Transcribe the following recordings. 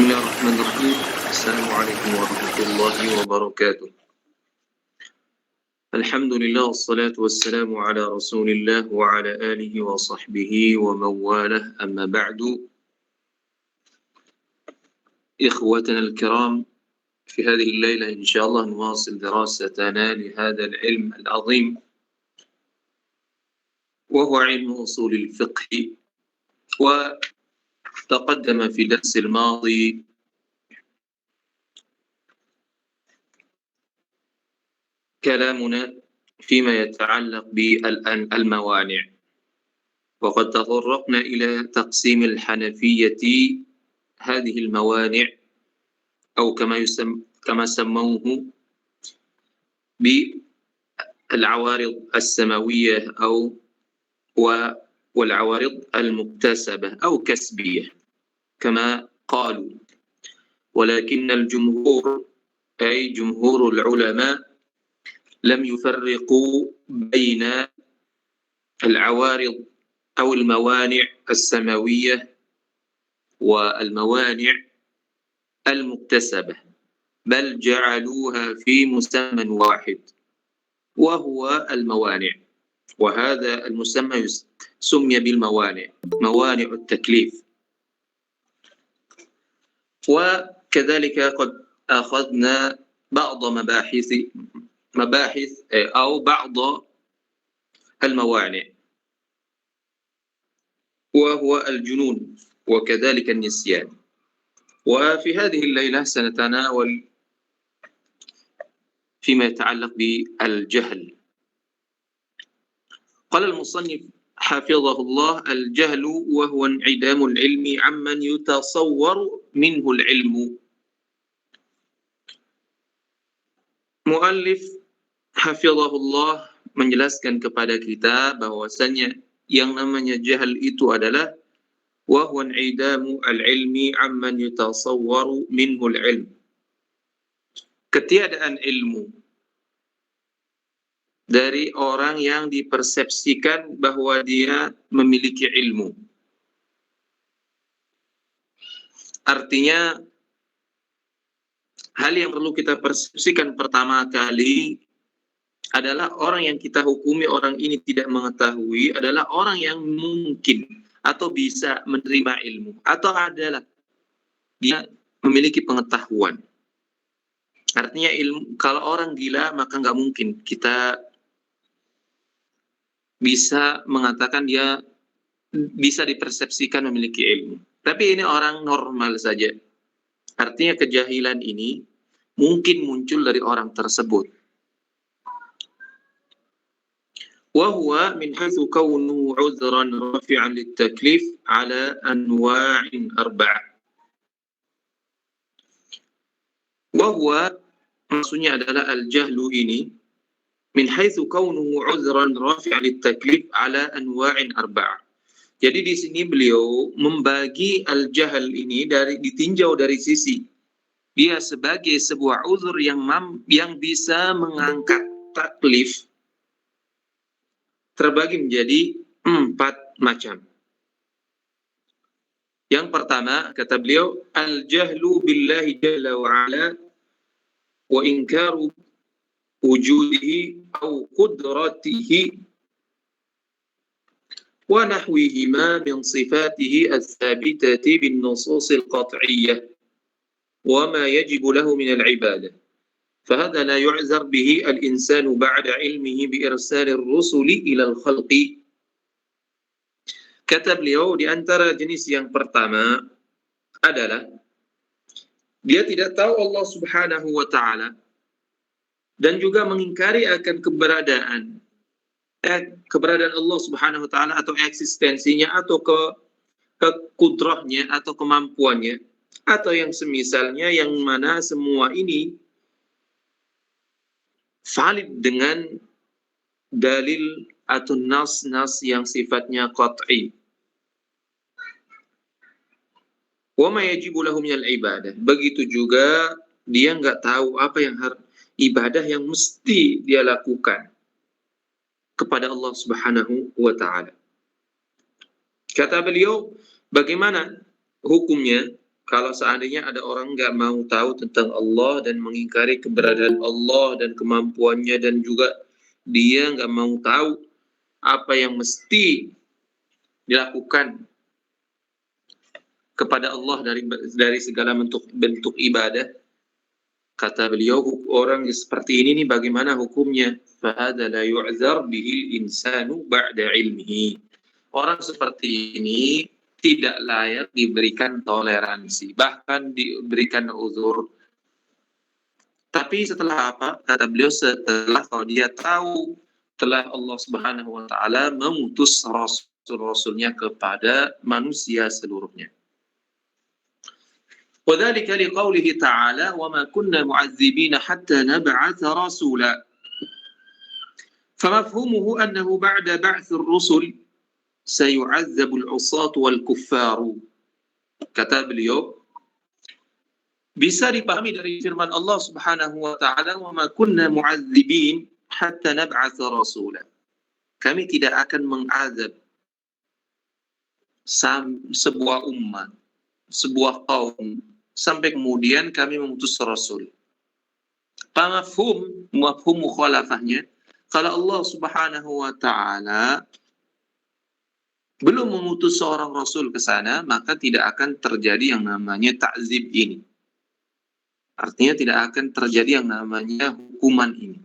بسم الله الرحمن الرحيم. السلام عليكم ورحمة الله وبركاته. الحمد لله والصلاة والسلام على رسول الله وعلى آله وصحبه ومن والاه، أما بعد. إخوتنا الكرام، في هذه الليلة إن شاء الله نواصل دراستنا لهذا العلم العظيم، وهو علم أصول الفقه. وتقدم في الدرس الماضي كلامنا فيما يتعلق بالموانع، وقد تطرقنا إلى تقسيم الحنفية هذه الموانع، أو كما سموه بالعوارض السماوية والعوارض المكتسبة أو كسبية كما قالوا. ولكن الجمهور، أي جمهور العلماء، لم يفرقوا بين العوارض أو الموانع السماوية والموانع المكتسبة، بل جعلوها في مسمى واحد وهو الموانع. وهذا المسمى سمي بالموانع، موانع التكليف. وكذلك قد أخذنا بعض مباحث أو بعض الموانع، وهو الجنون وكذلك النسيان. وفي هذه الليلة سنتناول فيما يتعلق بالجهل. قال المصنف حفظه الله: الجهل وهو انعدام العلم عمن يتصور منه العلم. Muallif hafizahullah menjelaskan kepada kita bahwasanya yang namanya jahal itu adalah wa huwa in'idamu al-ilmi amman yutasawwaru minhu al-ilm, ketiadaan ilmu dari orang yang dipersepsikan bahwa dia memiliki ilmu. Artinya, hal yang perlu kita persepsikan pertama kali adalah orang yang kita hukumi orang ini tidak mengetahui adalah orang yang mungkin atau bisa menerima ilmu, atau adalah dia memiliki pengetahuan. Artinya ilmu, kalau orang gila maka nggak mungkin kita bisa mengatakan dia bisa dipersepsikan memiliki ilmu. Tapi ini orang normal saja. Artinya kejahilan ini mungkin muncul dari orang tersebut. Wa min haitsu kaunuhu 'udhran rafi'an lit-taklif 'ala anwa'in arba'ah. Wa maksudnya adalah al-jahlu ini min haitsu kaunuhu 'udhran rafi'an lit-taklif 'ala anwa'in arba'ah. Jadi di sini beliau membagi al-jahl ini ditinjau dari sisi dia sebagai sebuah uzur yang bisa mengangkat taklif, terbagi menjadi 4 macam. Yang pertama, kata beliau, al-jahlu billahi jalla wa ala wa inkaru wujudihi au qudratihi wa nahwihima min sifatihi ats-tsabitati bin nusus al-qat'iyyah wa ma yajibu lahu min al-ibadah. فهذا لا يعذر به الإنسان بعد علمه بإرسال الرسل إلى الخلق. Kata beliau, di antara jenis yang pertama adalah dia tidak tahu Allah Subhanahu wa taala dan juga mengingkari akan keberadaan Allah Subhanahu wa taala atau eksistensinya atau kudrahnya atau kemampuannya atau yang semisalnya, yang mana semua ini valid dengan dalil atau nas-nas yang sifatnya qat'i. Wa ma yajibu lahu minal ibadah. Begitu juga dia nggak tahu apa yang ibadah yang mesti dia lakukan kepada Allah Subhanahu wa taala. Kata beliau, bagaimana hukumnya kalau seandainya ada orang nggak mau tahu tentang Allah dan mengingkari keberadaan Allah dan kemampuannya, dan juga dia nggak mau tahu apa yang mesti dilakukan kepada Allah dari segala bentuk ibadah, kata beliau, orang seperti ini nih bagaimana hukumnya? Fahada la yu'zar bihil insanu ba'da ilmihi. Orang seperti ini tidak layak diberikan toleransi, bahkan diberikan uzur. Tapi setelah apa? Kata beliau, setelah kalau dia tahu telah Allah Subhanahu wa taala mengutus rasul-rasulnya kepada manusia seluruhnya. وذلك لقوله تعالى وما كنا معذبين حتى نبعث رسولا فمفهومه أنه بعد بعث الرسل سيعذب العصاة والكفار. Kata beliau, bisa dipahami dari firman Allah Subhanahu wa taala, wa ma kunna mu'adzibin hatta nab'atsa rasula. Kami tidak akan mengazab sebuah umat, sebuah kaum, sampai kemudian kami mengutus rasul. Mafhum mukhalafahnya, kalau Allah Subhanahu wa taala belum mengutus seorang rasul ke sana, maka tidak akan terjadi yang namanya ta'zib ini. Artinya tidak akan terjadi yang namanya hukuman ini.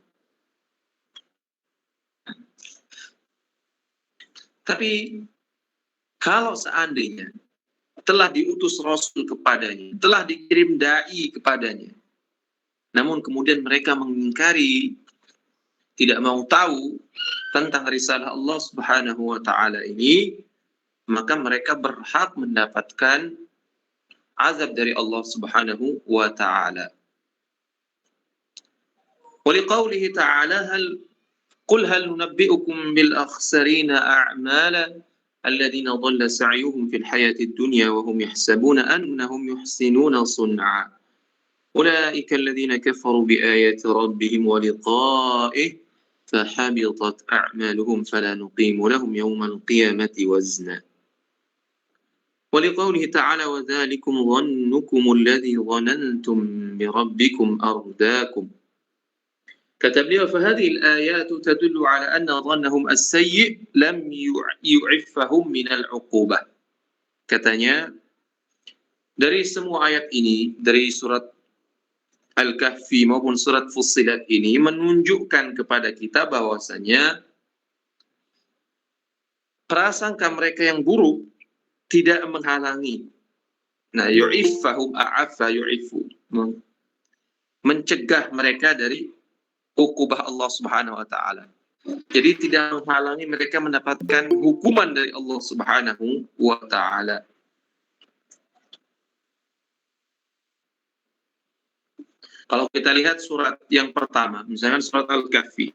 Tapi kalau seandainya telah diutus rasul kepadanya, telah dikirim dai kepadanya, namun kemudian mereka mengingkari, tidak mau tahu tentang risalah Allah Subhanahu wa taala ini, maka mereka berhak mendapatkan azab dari Allah Subhanahu wa taala. Waliqaulihi ta'ala qul hal nunabbi'ukum bil akhsarina a'mala الذين ضل سعيهم في الحياة الدنيا وهم يحسبون أنهم يحسنون صنعا أولئك الذين كفروا بآيات ربهم ولقائه فحبطت أعمالهم فلا نقيم لهم يوم القيامة وزنا ولقوله تعالى وذلكم ظنكم الذي ظننتم بربكم أرداكم. Kata beliau, فهذه الآيات تدل على أن ظنهم السيء لم يعفهم من العقوبة. Katanya, dari semua ayat ini, dari surat Al-Kahfi maupun surat Fussilat ini menunjukkan kepada kita bahwasanya prasangka mereka yang buruk tidak menghalangi. Nah, yu'iffahum a'affa yu'iffu, mencegah mereka dari ukubah Allah Subhanahu wa taala. Jadi tidak menghalangi mereka mendapatkan hukuman dari Allah Subhanahu wa taala. Kalau kita lihat surat yang pertama, misalnya surat Al-Kahfi.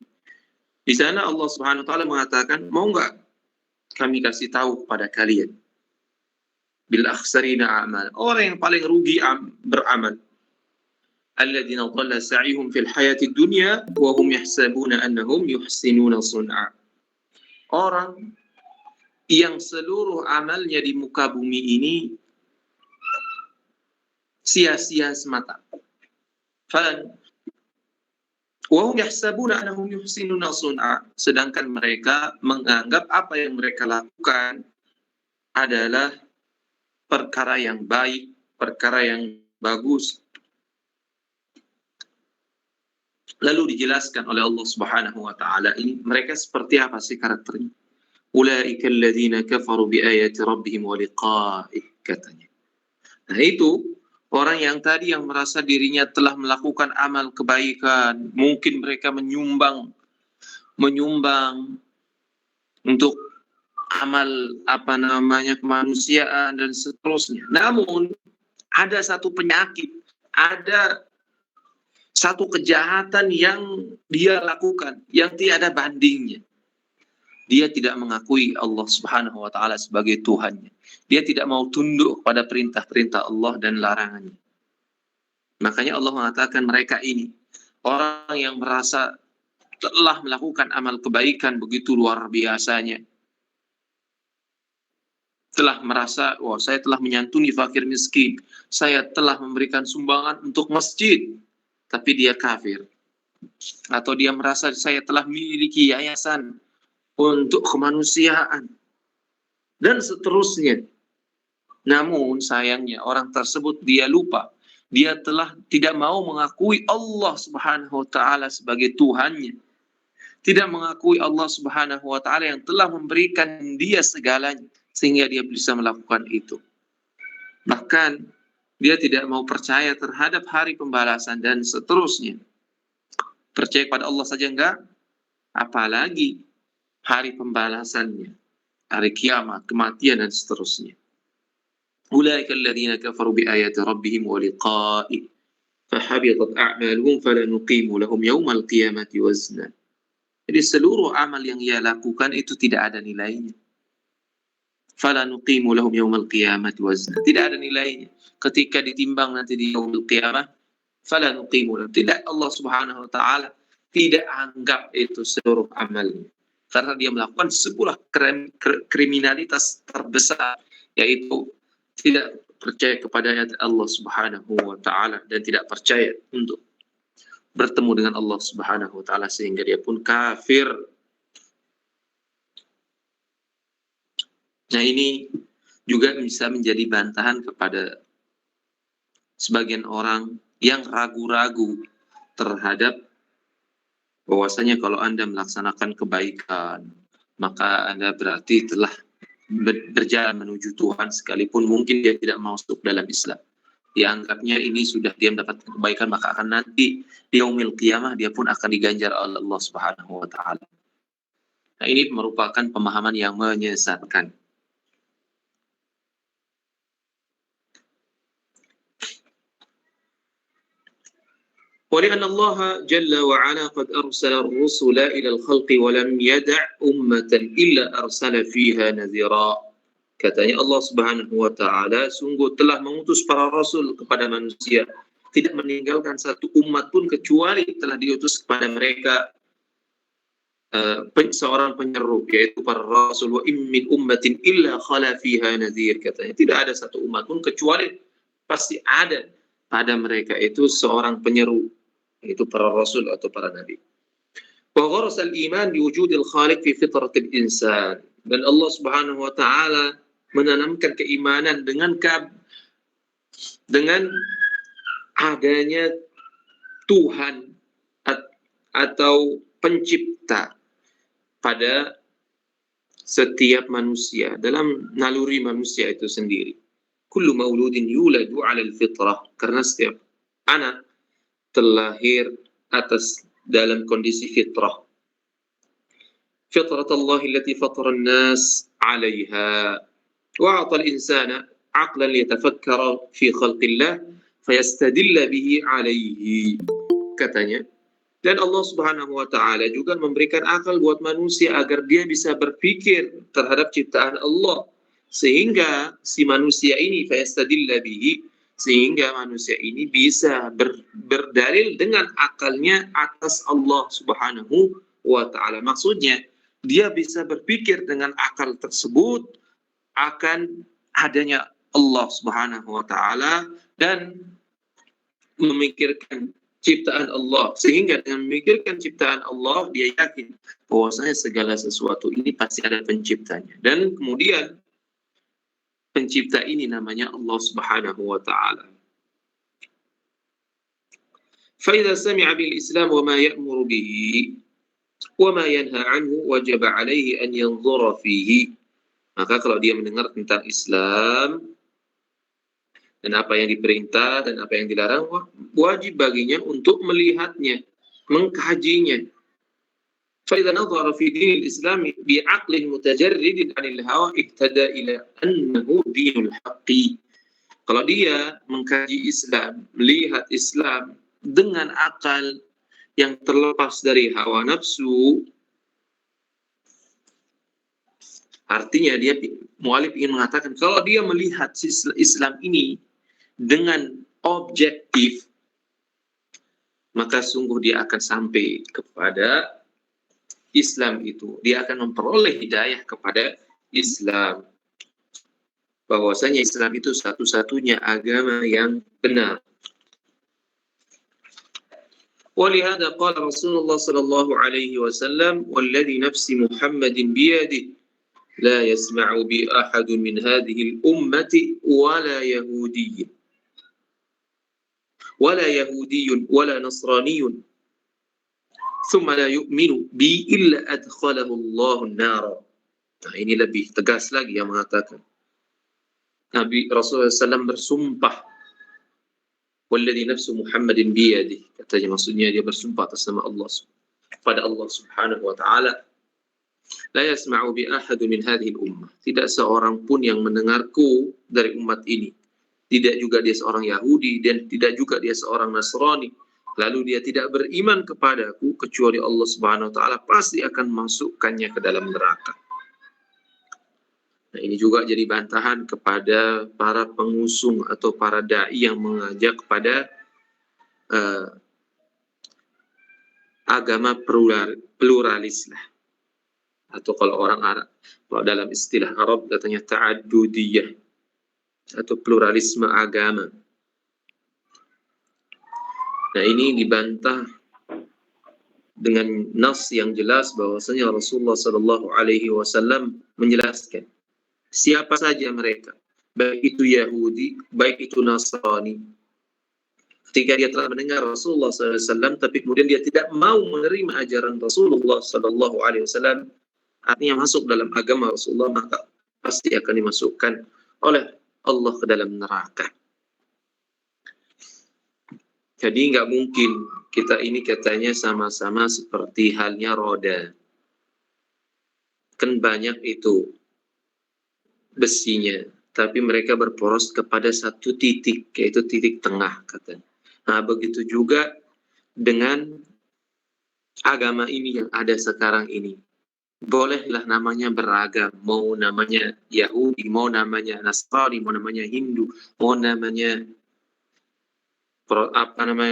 Di sana Allah Subhanahu wa taala mengatakan, mau enggak kami kasih tahu kepada kalian bil akhsarina a'mal, orang yang paling rugi beramal. Alladzina dhalla sa'ihum fil hayati dunya wa hum yahsabuna annahum yuhsinuna sun'a. Orang yang seluruh amalnya di muka bumi ini sia-sia semata. Wa hum yahsabuna annahum yuhsinuna sun'a, sedangkan mereka menganggap apa yang mereka lakukan adalah perkara yang baik, perkara yang bagus. Lalu dijelaskan oleh Allah Subhanahu wa taala, ini mereka seperti apa sih karakternya? Ulaika alladzina kafaru biayati rabbihim wa liqa'ih, katanya. Nah, itu orang yang tadi yang merasa dirinya telah melakukan amal kebaikan, mungkin mereka menyumbang untuk amal kemanusiaan dan seterusnya. Namun ada satu penyakit, ada satu kejahatan yang dia lakukan yang tiada bandingnya. Dia tidak mengakui Allah Subhanahu wa taala sebagai Tuhannya. Dia tidak mau tunduk pada perintah-perintah Allah dan larangannya. Makanya Allah mengatakan mereka ini orang yang merasa telah melakukan amal kebaikan begitu luar biasanya. telah merasa, wah saya telah menyantuni fakir miskin, saya telah memberikan sumbangan untuk masjid, tapi dia kafir. Atau dia merasa saya telah memiliki yayasan untuk kemanusiaan, dan seterusnya. Namun sayangnya orang tersebut dia lupa, dia telah tidak mau mengakui Allah Subhanahu wa taala sebagai Tuhannya. Tidak mengakui Allah Subhanahu wa taala yang telah memberikan dia segalanya sehingga dia bisa melakukan itu. Bahkan dia tidak mau percaya terhadap hari pembalasan dan seterusnya. Percaya pada Allah saja enggak, apalagi hari pembalasannya, hari kiamat, kematian dan seterusnya. Ulaika alladziina kafaru biayati rabbihim wa liqa'ihi fahabitat a'maluhum fala nuqimu lahum yaumal qiyamati wazna. Jadi seluruh amal yang ia lakukan itu tidak ada nilainya. Fala nuqimu lahum yaumal qiyamati wazna. Tidak ada nilainya. Ketika ditimbang nanti di yaumul qiyamah, fala nuqimu lahum. Tidak, Allah Subhanahu wa taala tidak anggap itu seluruh amalnya. Karena dia melakukan sebuah kriminalitas terbesar, yaitu tidak percaya kepada ayat Allah Subhanahu wa taala dan tidak percaya untuk bertemu dengan Allah Subhanahu wa taala sehingga dia pun kafir. Nah, ini juga bisa menjadi bantahan kepada sebagian orang yang ragu-ragu terhadap bahwasanya kalau Anda melaksanakan kebaikan, maka Anda berarti telah berjalan menuju Tuhan, sekalipun mungkin dia tidak masuk dalam Islam. Dianggapnya ini sudah dia mendapatkan kebaikan, maka akan nanti di yaumil qiyamah dia pun akan diganjar oleh Allah Subhanahu wa taala. Nah, ini merupakan pemahaman yang menyesatkan. ولأن الله جل وعلا قد أرسل الرسل إلى الخلق ولم يدع أمة إلا أرسل فيها نذيرا. Katanya Allah Subhanahu wa taala sungguh telah mengutus para rasul kepada manusia, tidak meninggalkan satu umat pun kecuali telah diutus kepada mereka seorang penyeru, yaitu para rasul. Wa in min ummatin illa khala fiha nadhir. Katanya tidak ada satu umat pun kecuali pasti ada pada mereka itu seorang penyeru, yaitu para rasul atau para nabi. Wa gharasa al-iman bi wujudil khaliq fi fitratil insan. Dan Allah Subhanahu wa taala menanamkan keimanan dengan adanya Tuhan atau pencipta pada setiap manusia, dalam naluri manusia itu sendiri. Kullu mauludin yuladu 'ala al-fitrah, karena setiap anak terlahir atas dalam kondisi fitrah. Fitrat Allah allati fatara an-nas 'alayha wa 'ata al-insana 'aqlan liyatafakkara fi khalqillah fayastadilla bihi 'alayhi. Katanya, dan Allah Subhanahu wa taala juga memberikan akal buat manusia agar dia bisa berpikir terhadap ciptaan Allah, sehingga si manusia ini fayastadilla bihi, sehingga manusia ini bisa berdalil dengan akalnya atas Allah Subhanahu wa taala. Maksudnya, dia bisa berpikir dengan akal tersebut akan adanya Allah Subhanahu wa taala dan memikirkan ciptaan Allah, sehingga dengan memikirkan ciptaan Allah dia yakin bahwasanya segala sesuatu ini pasti ada penciptanya, dan kemudian pencipta ini namanya Allah Subhanahu wa taala. فإذا سمع بالإسلام وما يأمر به وما ينهى عنه وجب عليه أن ينظر فيه. Maka kalau dia mendengar tentang Islam dan apa yang diperintah dan apa yang dilarang, wajib baginya untuk melihatnya, mengkajinya. فإذا نظر في دين الإسلام بعقل متجرد عن الهوى اهتدى إلى أنه دين الحق. Kalau dia mengkaji Islam, melihat Islam dengan akal yang terlepas dari hawa nafsu, artinya dia mu'alif ingin mengatakan kalau dia melihat Islam ini dengan objektif, maka sungguh dia akan sampai kepada Islam itu. Dia akan memperoleh hidayah kepada Islam. bahwasanya Islam itu satu-satunya agama yang benar. ولهذا قال رسول الله صلى الله عليه وسلم والذي نفس محمد بيده لا يسمع بي أحد من هذه الأمة ولا يهودي ولا نصراني ثم لا يؤمن بي إلا أدخله الله النار. Nah, ini lebih tegas lagi yang mengatakan. Nabi Rasulullah SAW bersumpah, walladzi nafsu Muhammadin biyadih, katanya maksudnya dia bersumpah atas nama Allah, pada Allah Subhanahu wa taala, la yasma'u bi ahadun min hadhihi ummah, tidak seorang pun yang mendengarku dari umat ini, tidak juga dia seorang Yahudi dan tidak juga dia seorang Nasrani, lalu dia tidak beriman kepadaku kecuali Allah Subhanahu wa taala pasti akan masukkannya ke dalam neraka. Nah, ini juga jadi bantahan kepada para pengusung atau para dai yang mengajak kepada agama pluralis lah. Atau kalau orang Arab, kalau dalam istilah Arab katanya ta'addudiyah atau pluralisme agama. Nah, ini dibantah dengan nas yang jelas bahwasanya Rasulullah Shallallahu Alaihi Wasallam menjelaskan siapa saja mereka, baik itu Yahudi, baik itu Nasrani, ketika dia telah mendengar Rasulullah SAW, tapi kemudian dia tidak mau menerima ajaran Rasulullah SAW, artinya masuk dalam agama Rasulullah, maka pasti akan dimasukkan oleh Allah ke dalam neraka. Jadi nggak mungkin kita ini katanya sama-sama seperti halnya roda. Kan banyak itu besinya, tapi mereka berporos kepada satu titik, yaitu titik tengah katanya. Nah, begitu juga dengan agama ini yang ada sekarang ini. Bolehlah namanya beragam, mau namanya Yahudi, mau namanya Nasrani, mau namanya Hindu, mau namanya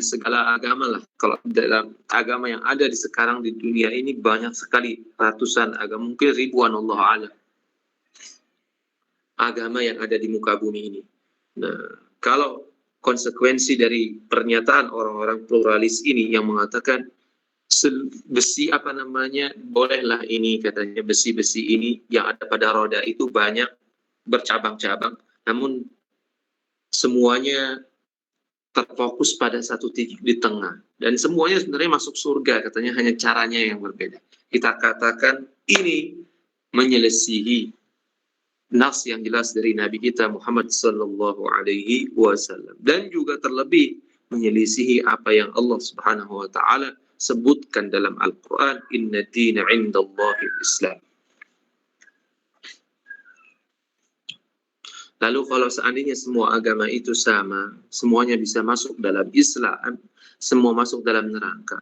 segala agama lah. Kalau dalam agama yang ada di sekarang di dunia ini banyak sekali, ratusan agama, mungkin ribuan, Allah a'lam, agama yang ada di muka bumi ini. Nah, kalau konsekuensi dari pernyataan orang-orang pluralis ini yang mengatakan besi bolehlah ini katanya besi-besi ini yang ada pada roda itu banyak bercabang-cabang, namun semuanya terfokus pada satu titik di tengah dan semuanya sebenarnya masuk surga, katanya hanya caranya yang berbeda. Kita katakan ini menyelisihi nas yang jelas dari Nabi kita Muhammad sallallahu alaihi wasallam dan juga terlebih menyelisihi apa yang Allah Subhanahu wa taala sebutkan dalam Al-Qur'an, inna dina 'indallahil Islam. Lalu kalau seandainya semua agama itu sama, semuanya bisa masuk dalam Islam, semua masuk dalam neraka,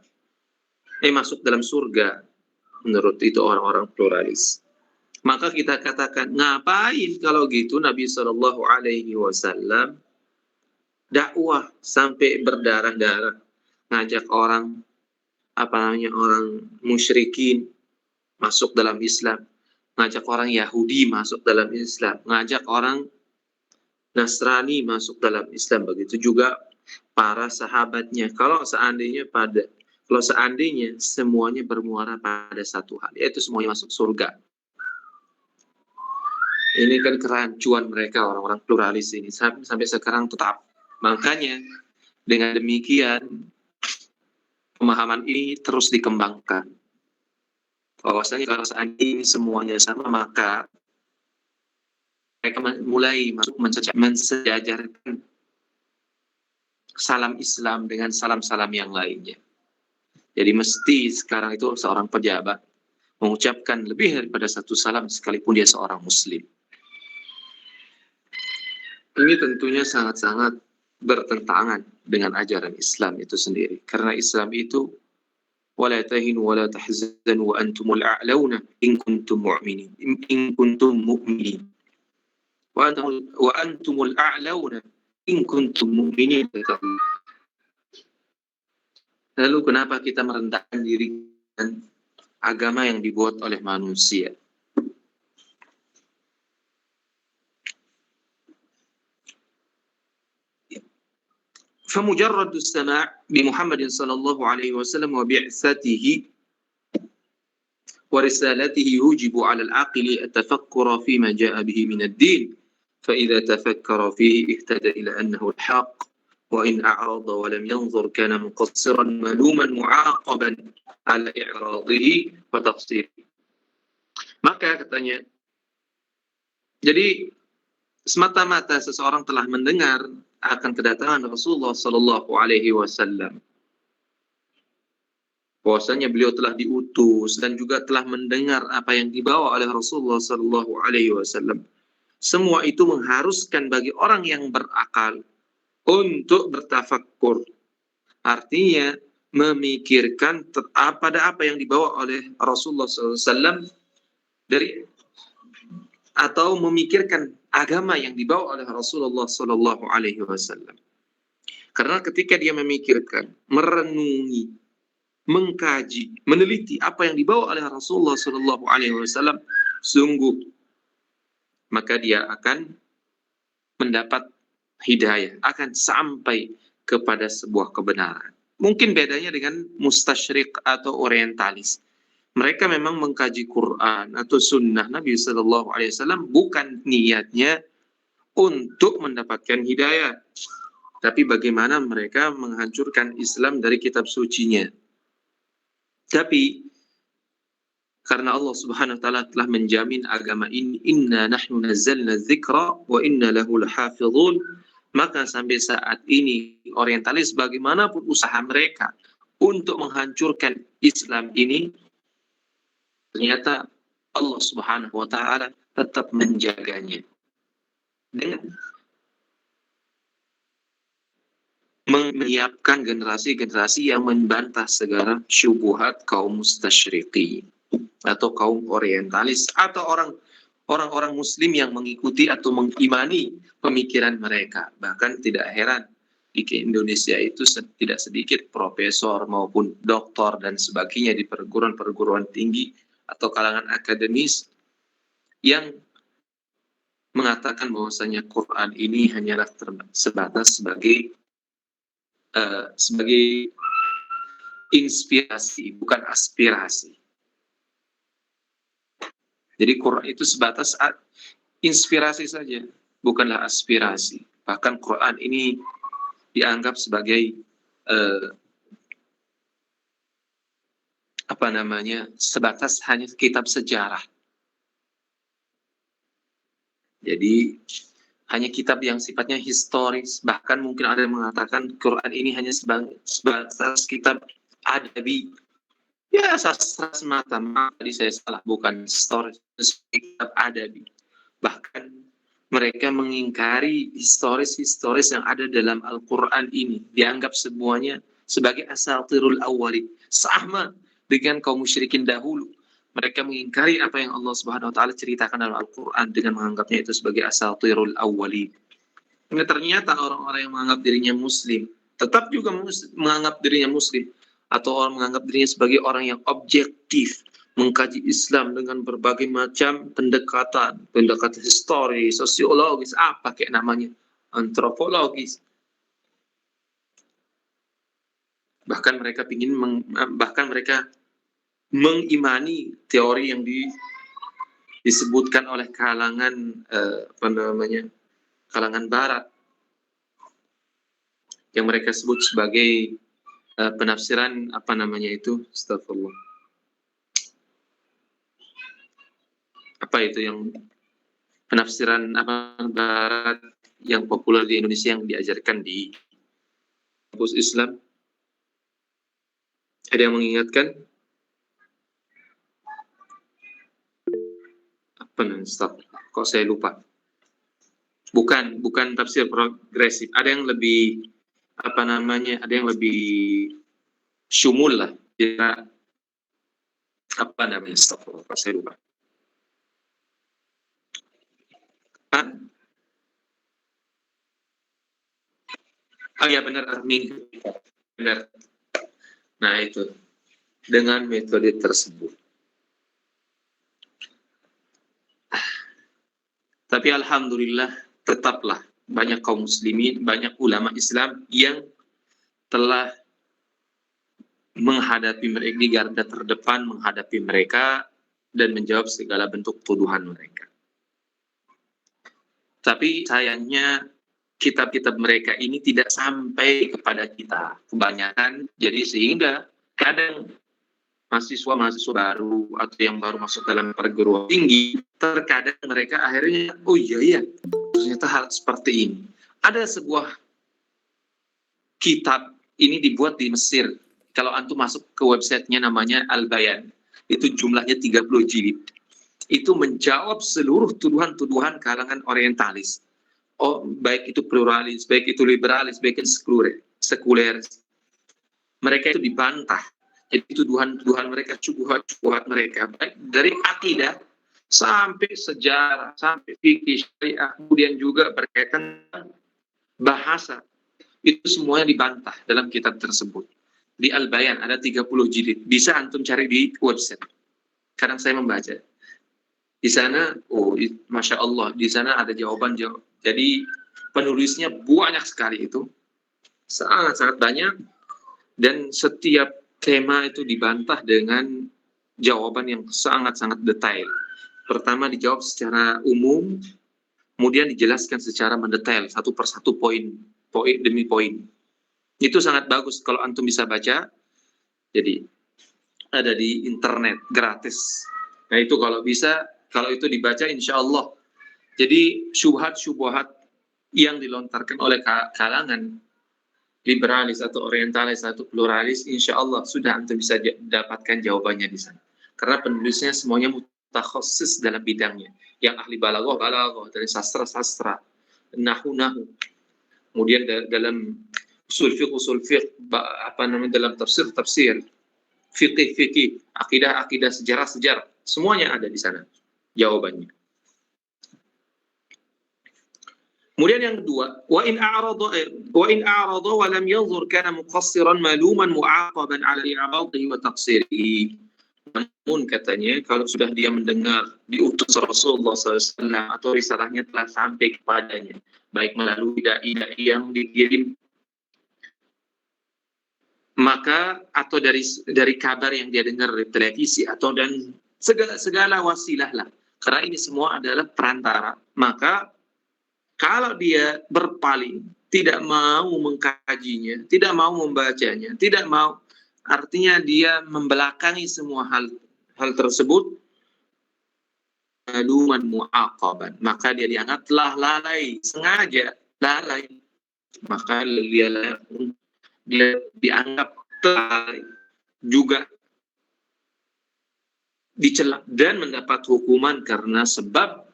masuk dalam surga, menurut itu orang-orang pluralis. Maka kita katakan, ngapain kalau gitu Nabi Shallallahu Alaihi Wasallam dakwah sampai berdarah-darah, ngajak orang orang musyrikin masuk dalam Islam, ngajak orang Yahudi masuk dalam Islam, ngajak orang Nasrani masuk dalam Islam, begitu juga para sahabatnya. Kalau seandainya semuanya bermuara pada satu hal, yaitu semuanya masuk surga. Ini kan kerancuan mereka orang-orang pluralis ini sampai sekarang tetap. Makanya dengan demikian pemahaman ini terus dikembangkan. Bahwasanya kalau seandainya semuanya sama, maka mereka mulai masuk mensejajarkan salam Islam dengan salam-salam yang lainnya. Jadi mesti sekarang itu seorang pejabat mengucapkan lebih daripada satu salam sekalipun dia seorang muslim. Ini tentunya sangat-sangat bertentangan dengan ajaran Islam itu sendiri. Karena Islam itu wala tahinu wala tahzanu wa antumul a'launa in kuntum mu'minin. In kuntum mu'minin. Wa antumul a'launa in kuntum mu'minin. Lalu kenapa kita merendahkan diri dengan agama yang dibuat oleh manusia? فمجرد السماع بمحمد صلى الله عليه وسلم وبعثته ورسالته يوجب على العاقل التفكر فيما جاء به من الدين، فإذا تفكر فيه اهتدى إلى أنه الحق، وإن أعرض ولم ينظر كان مقصرا ملوما معاقبا على إعراضه وتقصيره. Maka katanya, jadi semata-mata seseorang telah mendengar akan kedatangan Rasulullah Sallallahu Alaihi Wasallam, bahwasanya beliau telah diutus dan juga telah mendengar apa yang dibawa oleh Rasulullah Sallallahu Alaihi Wasallam. Semua itu mengharuskan bagi orang yang berakal untuk bertafakkur. Artinya memikirkan pada apa yang dibawa oleh Rasulullah SAW dari, atau memikirkan agama yang dibawa oleh Rasulullah Sallallahu Alaihi Wasallam. Karena ketika dia memikirkan, merenungi, mengkaji, meneliti apa yang dibawa oleh Rasulullah Sallallahu Alaihi Wasallam, sungguh maka dia akan mendapat hidayah, akan sampai kepada sebuah kebenaran. Mungkin bedanya dengan mustasyrik atau orientalis. Mereka memang mengkaji Quran atau sunnah Nabi Sallallahu Alaihi Wasallam bukan niatnya untuk mendapatkan hidayah, tapi bagaimana mereka menghancurkan Islam dari kitab sucinya. Tapi karena Allah Subhanahu wa taala telah menjamin agama ini, inna nahnu nazzalna dzikra wa inna lahu lahafizun, maka sampai saat ini orientalis bagaimanapun usaha mereka untuk menghancurkan Islam ini, ternyata Allah Subhanahu wa taala tetap menjaganya dengan menyiapkan generasi-generasi yang membantah segala syubhat kaum mustasyriqin atau kaum orientalis atau orang-orang muslim yang mengikuti atau mengimani pemikiran mereka. Bahkan tidak heran di Indonesia itu tidak sedikit profesor maupun doktor dan sebagainya di perguruan-perguruan tinggi atau kalangan akademis yang mengatakan bahwasanya Quran ini hanyalah sebatas sebagai inspirasi, bukan aspirasi. Jadi Quran itu sebatas inspirasi saja, bukanlah aspirasi. Bahkan Quran ini dianggap sebagai sebatas hanya kitab sejarah. Jadi hanya kitab yang sifatnya historis. Bahkan mungkin ada yang mengatakan Quran ini hanya sebatas kitab adabi. Ya, sastra semata. Tadi saya salah, bukan historis, kitab adabi. Bahkan mereka mengingkari historis yang ada dalam Al-Quran ini. Dianggap semuanya sebagai asatirul awwalin. Sama dengan kaum musyrikin dahulu. Mereka mengingkari apa yang Allah Subhanahu wa taala ceritakan dalam Al-Quran dengan menganggapnya itu sebagai asatirul awwalin. Nah, ternyata orang-orang yang menganggap dirinya muslim tetap juga menganggap dirinya muslim, atau orang menganggap dirinya sebagai orang yang objektif, mengkaji Islam dengan berbagai macam pendekatan historis, sosiologis, apa kayak namanya, antropologis. Bahkan mereka mengimani teori yang disebutkan oleh kalangan kalangan barat yang mereka sebut sebagai penafsiran astagfirullah. Apa itu yang penafsiran barat yang populer di Indonesia yang diajarkan di kampus Islam? Ada yang mengingatkan? Kok saya lupa? Bukan tafsir progresif. Ada yang lebih ada yang lebih syumul lah. Ya, astagfirullah, saya lupa. Oh ya, benar, Armin. Benar. Nah, itu dengan metode tersebut. Tapi alhamdulillah tetaplah banyak kaum muslimin, banyak ulama Islam yang telah menghadapi mereka di garda terdepan, menghadapi mereka dan menjawab segala bentuk tuduhan mereka. Tapi sayangnya kitab-kitab mereka ini tidak sampai kepada kita kebanyakan, jadi sehingga kadang mahasiswa baru atau yang baru masuk dalam perguruan tinggi, terkadang mereka akhirnya, oh iya, ternyata hal seperti ini. Ada sebuah kitab ini dibuat di Mesir. Kalau antum masuk ke websitenya namanya Al-Bayan, itu jumlahnya 30 jilid. Itu menjawab seluruh tuduhan-tuduhan kalangan orientalis. Oh, baik itu pluralis, baik itu liberalis, baik itu sekuler. Mereka itu dibantah. Jadi tuduhan-tuduhan mereka, cubuhat mereka, baik dari akidah sampai sejarah, sampai fikih syariah, kemudian juga berkaitan bahasa. Itu semuanya dibantah dalam kitab tersebut. Di Al-Bayan ada 30 jilid. Bisa antum cari di website. Kadang saya membaca. Di sana, Masya Allah, di sana ada jawaban. Jadi penulisnya banyak sekali itu. Sangat-sangat banyak. Dan setiap tema itu dibantah dengan jawaban yang sangat-sangat detail. Pertama dijawab secara umum, kemudian dijelaskan secara mendetail, satu persatu poin demi poin. Itu sangat bagus kalau antum bisa baca. Jadi ada di internet gratis. Nah itu kalau bisa, kalau itu dibaca insya Allah. Jadi syubhat-syubhat yang dilontarkan oleh kalangan liberalis atau orientalis atau pluralis, insya Allah sudah antum bisa dapatkan jawabannya di sana. Karena penulisnya semuanya mutakhasis dalam bidangnya. Yang ahli balaghah, dari sastra, nahu. Kemudian dalam usul fiqh, dalam tafsir, fikih, akidah, sejarah, semuanya ada di sana jawabannya. Kemudian yang kedua, wa in a'rada wa lam yanzur kana muqassiran maluman mu'aqaban 'ala i'radihi wa taqsirihi. Namun katanya kalau sudah dia mendengar diutus Rasulullah SAW atau risalahnya telah sampai kepadanya, baik melalui dai yang dikirim, maka atau dari kabar yang dia dengar di televisi atau dan segala wasilah lah, karena ini semua adalah perantara, maka kalau dia berpaling, tidak mau mengkajinya, tidak mau membacanya, tidak mau, artinya dia membelakangi semua hal tersebut, maluman mu'aqaban, maka dia dianggap telah lalai, sengaja lalai, maka dia dianggap lalai, juga dicela dan mendapat hukuman karena sebab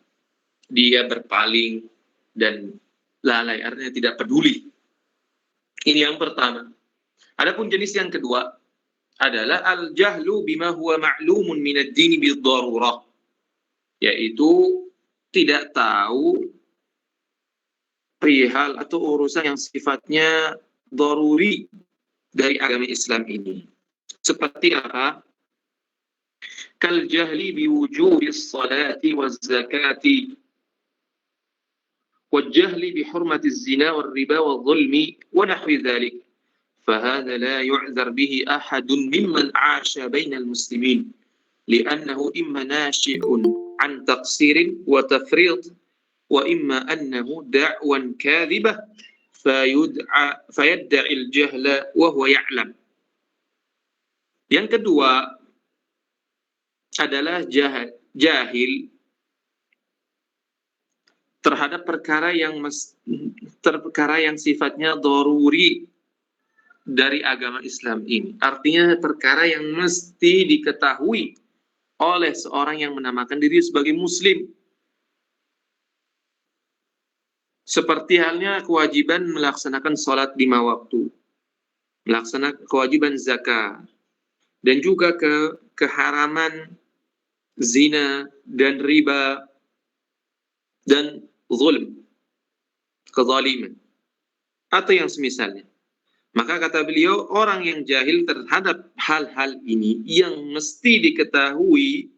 dia berpaling dan lalai, artinya tidak peduli. Ini yang pertama. Adapun jenis yang kedua adalah al-jahlu bima huwa ma'lumun min ad-din bil-darurah, yaitu tidak tahu perihal atau urusan yang sifatnya daruri dari agama Islam ini. Seperti apa? Kal jahli bi wujubis salati waz zakati والجهل بحرمة الزنا والربا والظلم ونحو ذلك فهذا لا يعذر به أحد ممن عاش بين المسلمين لأنه إما ناشئ عن تقصير وتفريط وإما أنه دعوى كاذبة فيدعي الجهل وهو يعلم. Yang kedua adalah jahil terhadap perkara yang sifatnya daruri dari agama Islam ini. Artinya perkara yang mesti diketahui oleh seorang yang menamakan diri sebagai muslim. Seperti halnya kewajiban melaksanakan sholat 5 waktu, melaksanakan kewajiban zakat, dan juga keharaman zina dan riba dan zulm, kezaliman, atau yang semisalnya. Maka kata beliau, orang yang jahil terhadap hal-hal ini yang mesti diketahui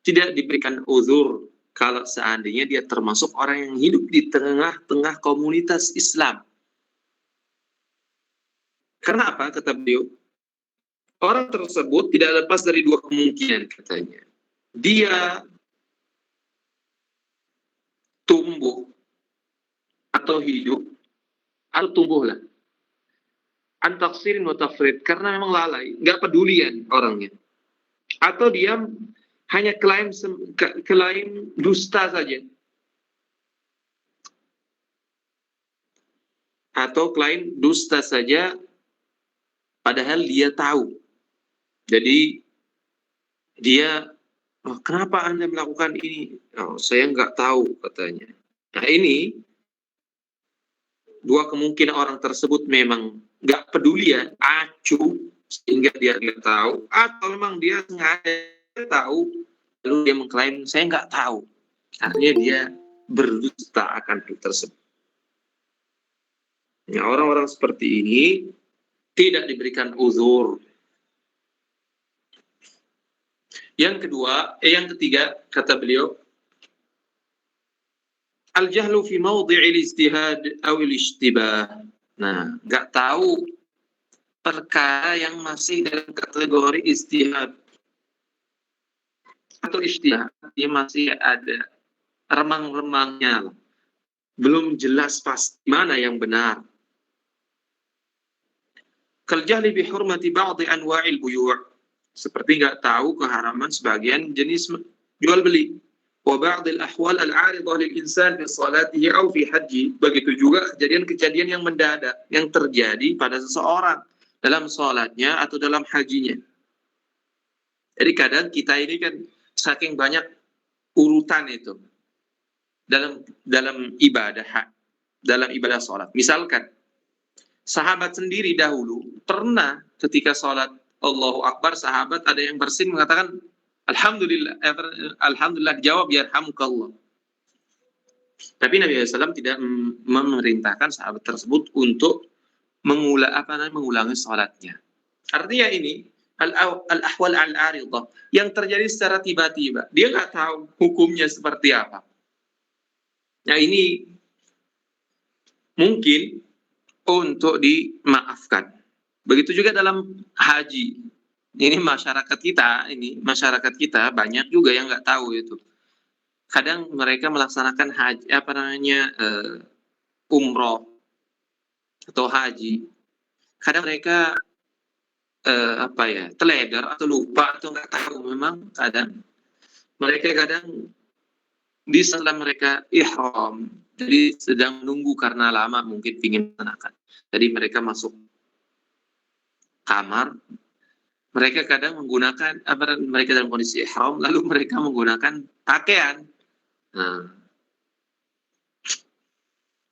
tidak diberikan uzur kalau seandainya dia termasuk orang yang hidup di tengah-tengah komunitas Islam. Karena apa? Kata beliau, orang tersebut tidak lepas dari dua kemungkinan katanya. Dia tumbuh atau hidup, atau tumbuhlah antaksirin wa tafrid, karena memang lalai, nggak pedulian orangnya. Atau dia hanya klaim dusta saja. Atau klaim dusta saja, padahal dia tahu. Jadi dia, oh, kenapa Anda melakukan ini? Oh, saya nggak tahu katanya. Nah ini dua kemungkinan, orang tersebut memang nggak peduli ya, acuh sehingga dia nggak tahu, atau memang dia sengaja tahu lalu dia mengklaim saya nggak tahu. Artinya dia berdusta akan hal tersebut. Ya, orang-orang seperti ini tidak diberikan uzur. Yang ketiga, kata beliau, al-jahlu fi mawdi'il ijtihad aw al-ishtibah. Nah, nggak tahu perkara yang masih dalam kategori ijtihad atau ijtihad, dia masih ada remang-remangnya, belum jelas pasti mana yang benar. Kal jahli bi hurmati ba'dhi anwa'il buyu', seperti nggak tahu keharaman sebagian jenis jual beli. Wa ba'dil ahwal al-'aridah lil insan fi salatihi aw fi haji. Begitu juga kejadian-kejadian yang mendadak yang terjadi pada seseorang dalam salatnya atau dalam hajinya. Jadi kadang kita ini kan saking banyak urutan itu dalam ibadah salat. Misalkan sahabat sendiri dahulu pernah ketika salat Allahu Akbar, sahabat ada yang bersin mengatakan Alhamdulillah, jawab yarhamukallah. Tapi Nabi SAW tidak memerintahkan sahabat tersebut untuk mengulangi salatnya. Artinya ini al-ahwal al-aridah yang terjadi secara tiba-tiba. Dia nggak tahu hukumnya seperti apa. Nah ini mungkin untuk dimaafkan. Begitu juga dalam haji. Ini masyarakat kita banyak juga yang nggak tahu itu. Kadang mereka melaksanakan haji, umroh atau haji. Kadang mereka teledor atau lupa atau nggak tahu. Memang kadang di setelah mereka ihram, jadi sedang nunggu karena lama mungkin ingin menakan. Jadi mereka masuk kamar, mereka kadang menggunakan mereka dalam kondisi ihram, lalu mereka menggunakan pakaian. Nah,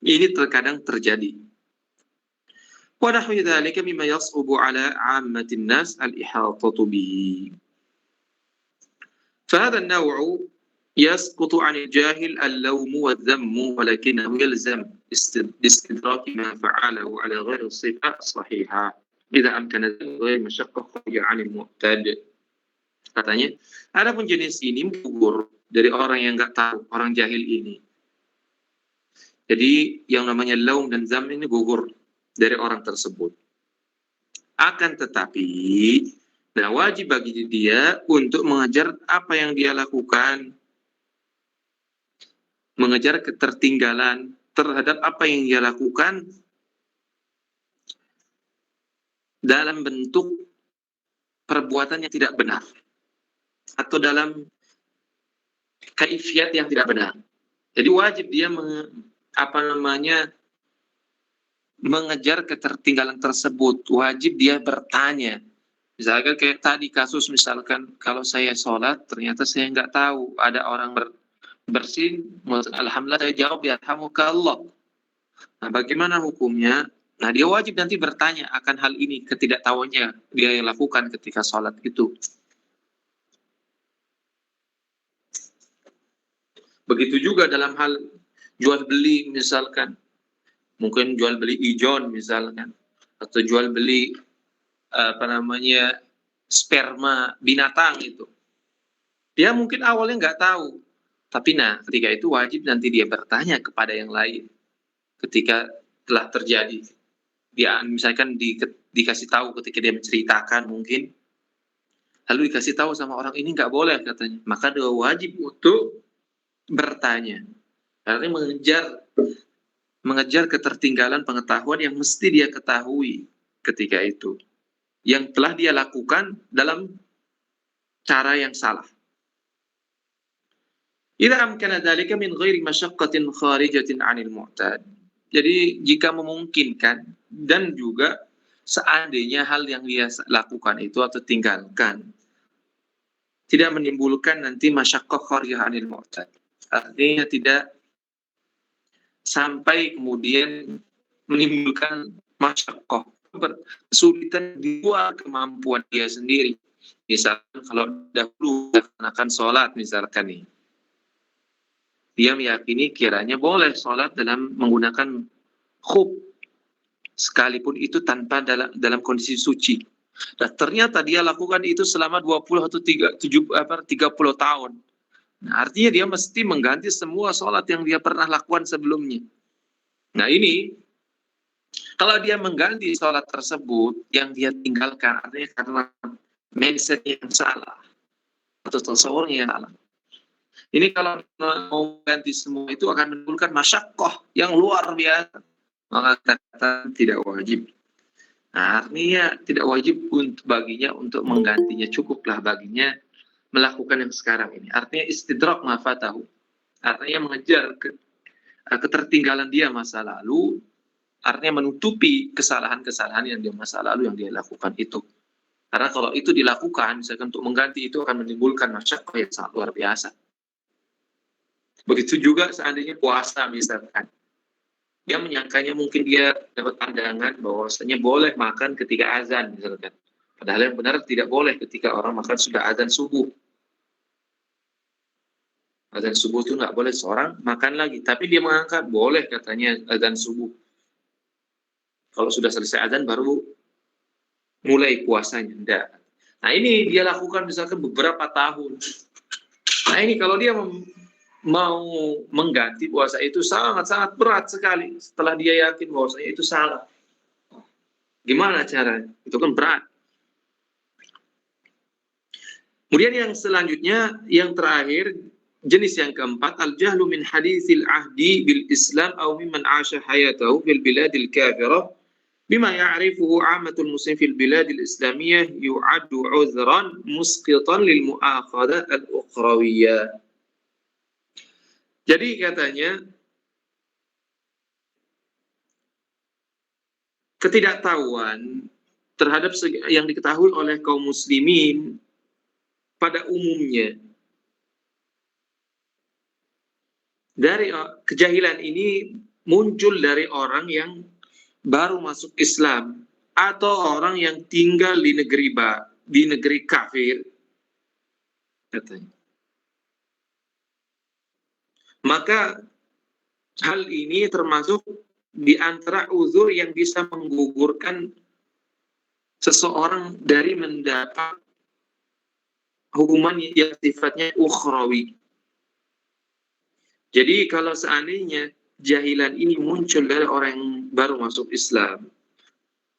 ini terkadang terjadi. Wa nahwu dzalika mimma yas'ubu 'ala 'ammatin nas al-ihatatu bihi. Fa hadha an-naw'u يسقط عن الجاهل اللوم والذم ولكنه يلزم استدراك ما فعله على غير الصفة الصحيحة إذا أمكن غير مشقة خارجة عن المعتاد. Katanya, adapun jenis ini gugur dari orang yang nggak tahu, orang jahil ini. Jadi yang namanya laum dan zam ini gugur dari orang tersebut. Akan tetapi, nah wajib bagi dia untuk mengajar apa yang dia lakukan, mengejar ketertinggalan terhadap apa yang dia lakukan dalam bentuk perbuatan yang tidak benar atau dalam kaifiat yang tidak benar. Jadi wajib dia mengejar ketertinggalan tersebut. Wajib dia bertanya. Misalkan kayak tadi kasus, misalkan kalau saya sholat ternyata saya nggak tahu ada orang bersin, alhamdulillah saya jawab yarhamukallah. Nah, bagaimana hukumnya? Nah, dia wajib nanti bertanya akan hal ini, ketidaktahuannya dia yang lakukan ketika sholat itu. Begitu juga dalam hal jual beli, misalkan mungkin jual beli ijon misalkan, atau jual beli sperma binatang itu. Dia mungkin awalnya nggak tahu, tapi ketika itu wajib nanti dia bertanya kepada yang lain ketika telah terjadi. Dia misalkan dikasih tahu ketika dia menceritakan mungkin, lalu dikasih tahu sama orang ini nggak boleh katanya, maka dia wajib untuk bertanya. Karena mengejar ketertinggalan pengetahuan yang mesti dia ketahui ketika itu, yang telah dia lakukan dalam cara yang salah. Idza amkana dzalika min ghairi masyaqqatin kharijatin 'anil mu'tad. Jadi jika memungkinkan dan juga seandainya hal yang dia lakukan itu atau tinggalkan tidak menimbulkan nanti masyaqqah kharijah 'anil mu'tad. Artinya tidak sampai kemudian menimbulkan masyaqqah, kesulitan di luar kemampuan dia sendiri. Misalkan kalau dahulu melaksanakan sholat misalkan nih, dia meyakini kiranya boleh sholat dalam menggunakan khuf, sekalipun itu tanpa dalam kondisi suci. Dan ternyata dia lakukan itu selama 20 atau 30 tahun. Nah, artinya dia mesti mengganti semua sholat yang dia pernah lakukan sebelumnya. Nah ini, kalau dia mengganti sholat tersebut yang dia tinggalkan, artinya karena mindset yang salah atau tasawurnya yang salah. Ini kalau mau ganti semua itu akan menimbulkan masyaqqah yang luar biasa. Maka kata tidak wajib. Nah, artinya tidak wajib baginya untuk menggantinya, cukuplah baginya melakukan yang sekarang ini. Artinya istidrak ma fatahu. Artinya mengejar ketertinggalan dia masa lalu, artinya menutupi kesalahan-kesalahan yang dia masa lalu yang dia lakukan itu. Karena kalau itu dilakukan, misalkan untuk mengganti itu akan menimbulkan masyaqqah yang sangat luar biasa. Begitu juga seandainya puasa misalkan. Dia menyangkanya mungkin dia dapat pandangan bahwasanya boleh makan ketika azan misalkan. Padahal yang benar tidak boleh ketika orang makan sudah azan subuh. Azan subuh itu nggak boleh seorang makan lagi. Tapi dia mengangkat boleh katanya azan subuh. Kalau sudah selesai azan baru mulai puasanya. Enggak. Nah ini dia lakukan misalkan beberapa tahun. Nah ini kalau dia mau mengganti puasa itu sangat-sangat berat sekali setelah dia yakin bahwasanya itu salah. Gimana caranya? Itu kan berat. Kemudian yang selanjutnya, yang terakhir, jenis yang keempat, al-jahlu min haditsil ahdi bil Islam aw mimman 'asha hayatahu fil biladil kafirah bima ya'rifuhu 'ammatul muslim fil biladil islamiyah yu'addu 'udhran musqitan lil mu'akhadhah al-ukhrawiyyah. Jadi katanya ketidaktahuan terhadap yang diketahui oleh kaum muslimin pada umumnya dari kejahilan ini muncul dari orang yang baru masuk Islam atau orang yang tinggal di negeri kafir katanya. Maka hal ini termasuk di antara uzur yang bisa menggugurkan seseorang dari mendapat hukuman yang sifatnya ukhrawi. Jadi kalau seandainya jahilan ini muncul dari orang yang baru masuk Islam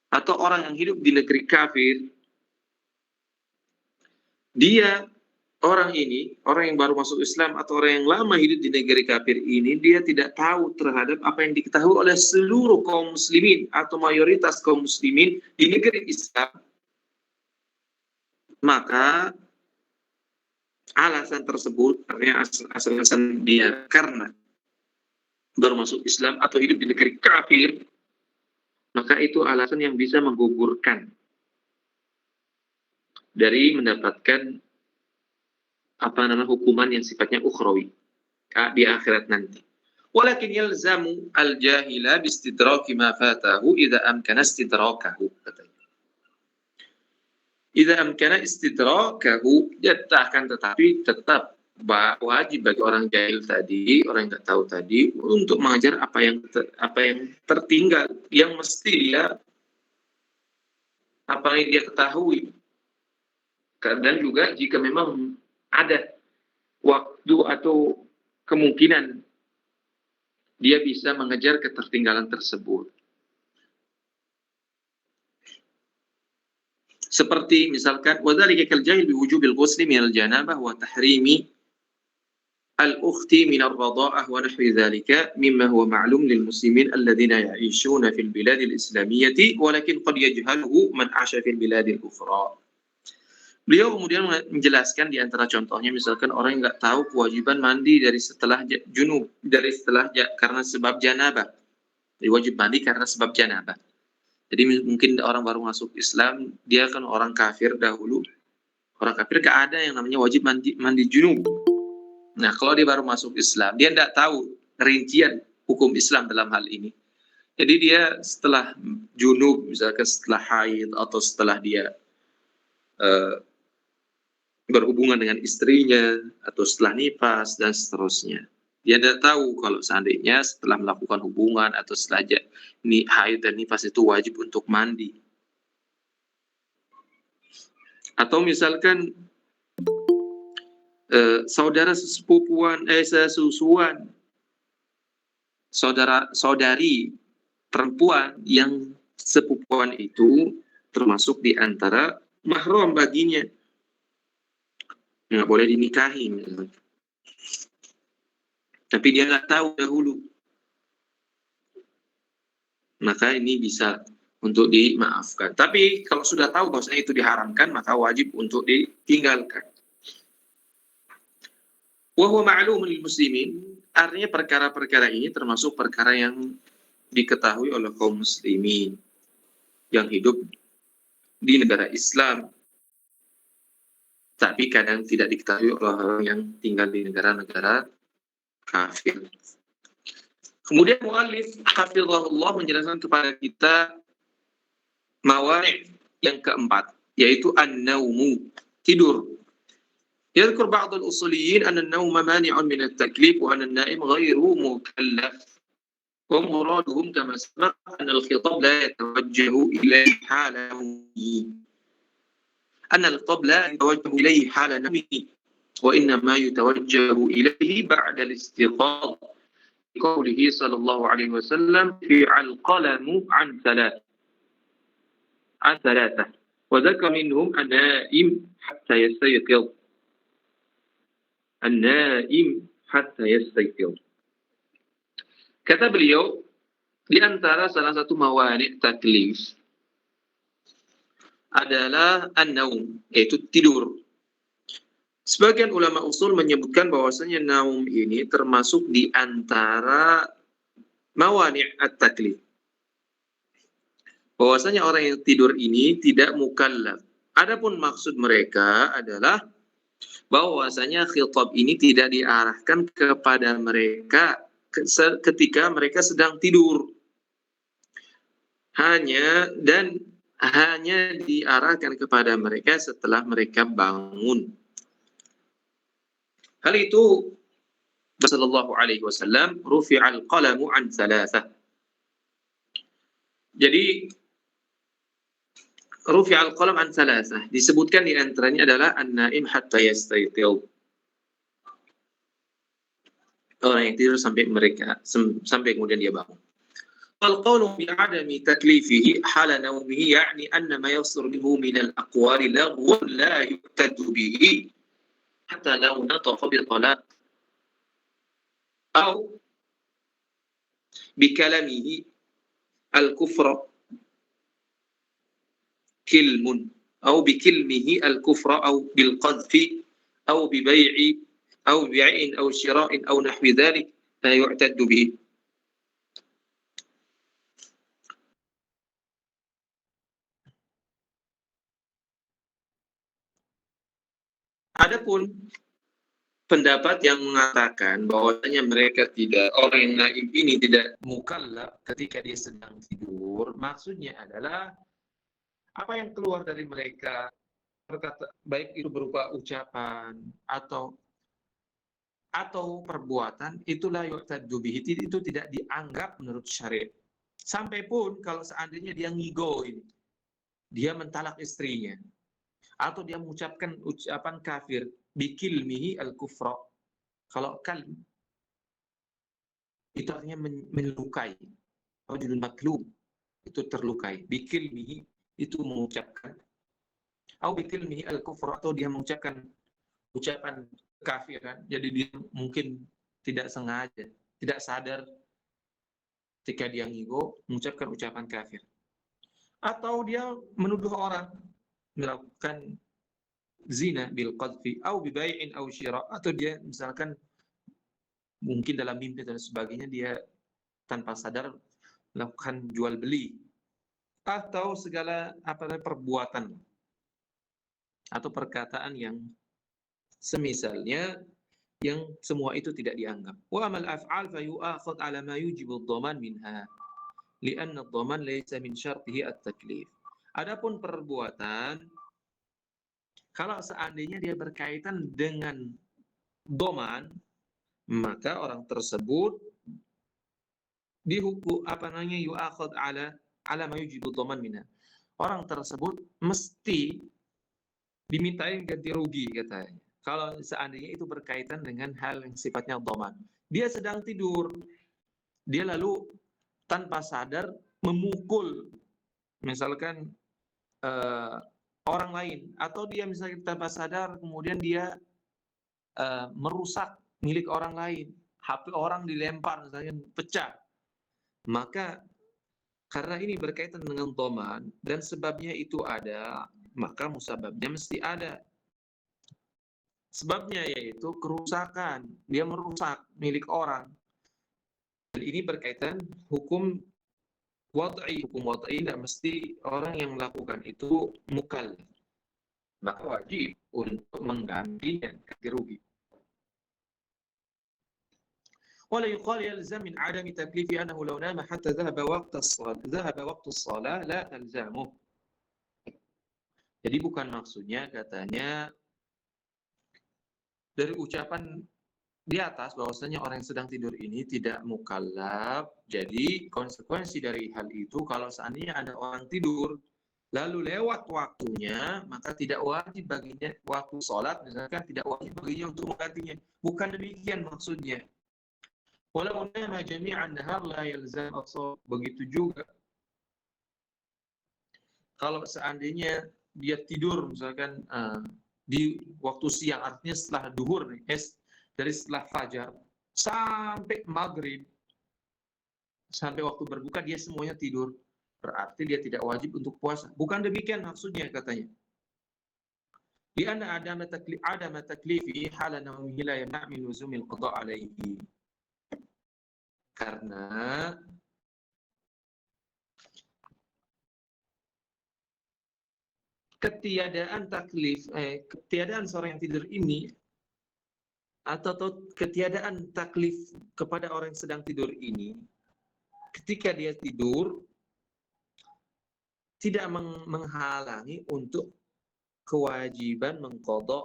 atau orang yang hidup di negeri kafir, dia orang yang baru masuk Islam atau orang yang lama hidup di negeri kafir ini, dia tidak tahu terhadap apa yang diketahui oleh seluruh kaum muslimin atau mayoritas kaum muslimin di negeri Islam. Maka alasan tersebut, artinya alasan dia karena baru masuk Islam atau hidup di negeri kafir, maka itu alasan yang bisa menggugurkan dari mendapatkan hukuman yang sifatnya ukhrawi di akhirat nanti. Walakin yalzamu al-jahila bistidraki ma fatahu idza amkana istidrakahu. Idza amkana istidrakahu, tetapi tetap wajib bagi orang jahil tadi, orang yang tidak tahu tadi, untuk mengajar apa yang tertinggal, yang mesti dia ketahui. Dan juga jika memang ada waktu atau kemungkinan dia bisa mengejar ketertinggalan tersebut. Seperti misalkan wadzalika kal jahil biwujubil ghusli minal janabah wa tahrimi al-ukhti min ar-radha'ah wa nahwi dzalika mimma huwa ma'lum lil muslimin alladziina ya'ishuna fil biladil islamiyyati walakin qad yajhaluhu man 'asha fil biladil ukhra. Beliau kemudian menjelaskan di antara contohnya misalkan orang yang nggak tahu kewajiban mandi dari setelah junub, dari setelah karena sebab janabah. Jadi wajib mandi karena sebab janabah. Jadi mungkin orang baru masuk Islam, dia kan orang kafir dahulu. Orang kafir nggak ada yang namanya wajib mandi junub. Nah, kalau dia baru masuk Islam, dia nggak tahu rincian hukum Islam dalam hal ini. Jadi dia setelah junub, misalkan setelah haid atau setelah dia berhubungan dengan istrinya atau setelah nifas dan seterusnya. Dia tidak tahu kalau seandainya setelah melakukan hubungan atau setelah haid dan nifas itu wajib untuk mandi. Atau misalkan saudara sesepupuan, sesusuan, saudari perempuan yang sepupuan itu termasuk di antara mahram baginya. Nggak boleh dinikahi misalnya. Tapi dia nggak tahu dahulu, maka ini bisa untuk dimaafkan. Tapi kalau sudah tahu bahwasanya itu diharamkan, maka wajib untuk ditinggalkan. Wa huwa ma'lumun lil muslimin, artinya perkara-perkara ini termasuk perkara yang diketahui oleh kaum muslimin yang hidup di negara Islam. Tapi kadang tidak diketahui oleh orang yang tinggal di negara-negara kafir. Kemudian muallif hafizahullah menjelaskan kepada kita mawani' yang keempat, yaitu an-naumu, tidur. Yadhkur ba'd al-usuliyyin anna an-nawma mani'un min at-taklif wa anna an-na'im ghairu mukallaf. Wa muraduhum kama sabaq anna al-khitab la yatawajjahu ilayhi hala nawmihi. أن الخطاب لا يتوجه إليه حال نومه وإنما يتوجه إليه بعد الاستيقاظ لقوله صلى الله عليه وسلم رفع القلم عن ثلاثة وذكر منهم النائم حتى يستيقظ Kata beliau, di antara salah satu mawani' taklif adalah an-naum, yaitu tidur. Sebagian ulama usul menyebutkan bahwasanya naum ini termasuk di antara mawani' at-taklif. Bahwasanya orang yang tidur ini tidak mukallaf. Adapun maksud mereka adalah bahwasanya khitab ini tidak diarahkan kepada mereka ketika mereka sedang tidur. Hanya diarahkan kepada mereka setelah mereka bangun. Hal itu sallallahu alaihi wasallam rufi'al qalamu an thalathah. Jadi rufi'al qalam an thalathah disebutkan di antaranya adalah an-naim hatta yastayqidh. Orang yang tidur sampai kemudian dia bangun. القول بعدم تكليفه حال نومه يعني أن ما يصدر منه من الأقوال لغو لا يعتد به حتى لو نطق بالطلاق أو بكلامه الكفر كلم أو بكلمه الكفر أو بالقذف أو ببيع أو شراء أو نحو ذلك لا يعتد به. Adapun pendapat yang mengatakan bahwasanya orang yang naim ini tidak mukallaf ketika dia sedang tidur, maksudnya adalah apa yang keluar dari mereka, baik itu berupa ucapan atau perbuatan, itulah yu'taddu bihi, itu tidak dianggap menurut syariat. Sampai pun kalau seandainya dia ngigoin, dia mentalak istrinya, atau dia mengucapkan ucapan kafir, bikilmihi al-kufra. Kalau kalm itu artinya melukai, rajulun maklum, itu terlukai. Bikilmihi itu mengucapkan Au bitilmihi al-kufr, atau dia mengucapkan ucapan kafiran, jadi dia mungkin tidak sengaja, tidak sadar ketika dia ngigo mengucapkan ucapan kafir. Atau dia menuduh orang melakukan zina bil qadfi au bi bai'in au syira, atau dia misalkan mungkin dalam mimpi dan sebagainya dia tanpa sadar melakukan jual beli, atau segala perbuatan atau perkataan yang semisalnya, yang semua itu tidak dianggap. Wa amal af'al fa yu'akhadh ala ma yujibu ad-dhaman minha, li'anna ad-dhaman laysa min syartihi at-taklif. Adapun perbuatan, kalau seandainya dia berkaitan dengan dhaman, maka orang tersebut dihukum yu'akhadh ala ma yujibu ad-dhaman minha. Orang tersebut mesti dimintain ganti rugi katanya. Kalau seandainya itu berkaitan dengan hal yang sifatnya dhaman. Dia sedang tidur, dia lalu tanpa sadar memukul misalkan orang lain, atau dia misalkan tanpa sadar kemudian dia merusak milik orang lain, HP orang dilempar misalnya pecah, maka karena ini berkaitan dengan dhaman dan sebabnya itu ada, maka musababnya mesti ada. Sebabnya yaitu kerusakan, dia merusak milik orang. Dan ini berkaitan hukum wad'i. Hukum wad'i tidak mesti orang yang melakukan itu mukallaf, maka wajib untuk menggantinya ganti rugi. Wala yuqal yalzam min adami taklifi annahu law nama hatta dhahaba waqtu as-shalah la talzamuh. Jadi bukan maksudnya katanya dari ucapan di atas bahwasanya orang yang sedang tidur ini tidak mukallaf. Jadi konsekuensi dari hal itu, kalau seandainya ada orang tidur lalu lewat waktunya, maka tidak wajib baginya waktu sholat misalkan, tidak wajib baginya untuk menggantinya. Bukan demikian maksudnya. Walau nama jami'an nahar la yalzam as-shalah. Begitu juga kalau seandainya dia tidur misalkan di waktu siang, artinya setelah duhur nih, dari setelah fajar sampai maghrib, sampai waktu berbuka dia semuanya tidur, berarti dia tidak wajib untuk puasa. Bukan demikian maksudnya katanya. Lianna adama taklifi hala naumihi la yamna' min luzumil qada' alaihi. Karena ketiadaan seorang yang tidur ini, atau ketiadaan taklif kepada orang yang sedang tidur ini, ketika dia tidur tidak menghalangi untuk kewajiban mengqadha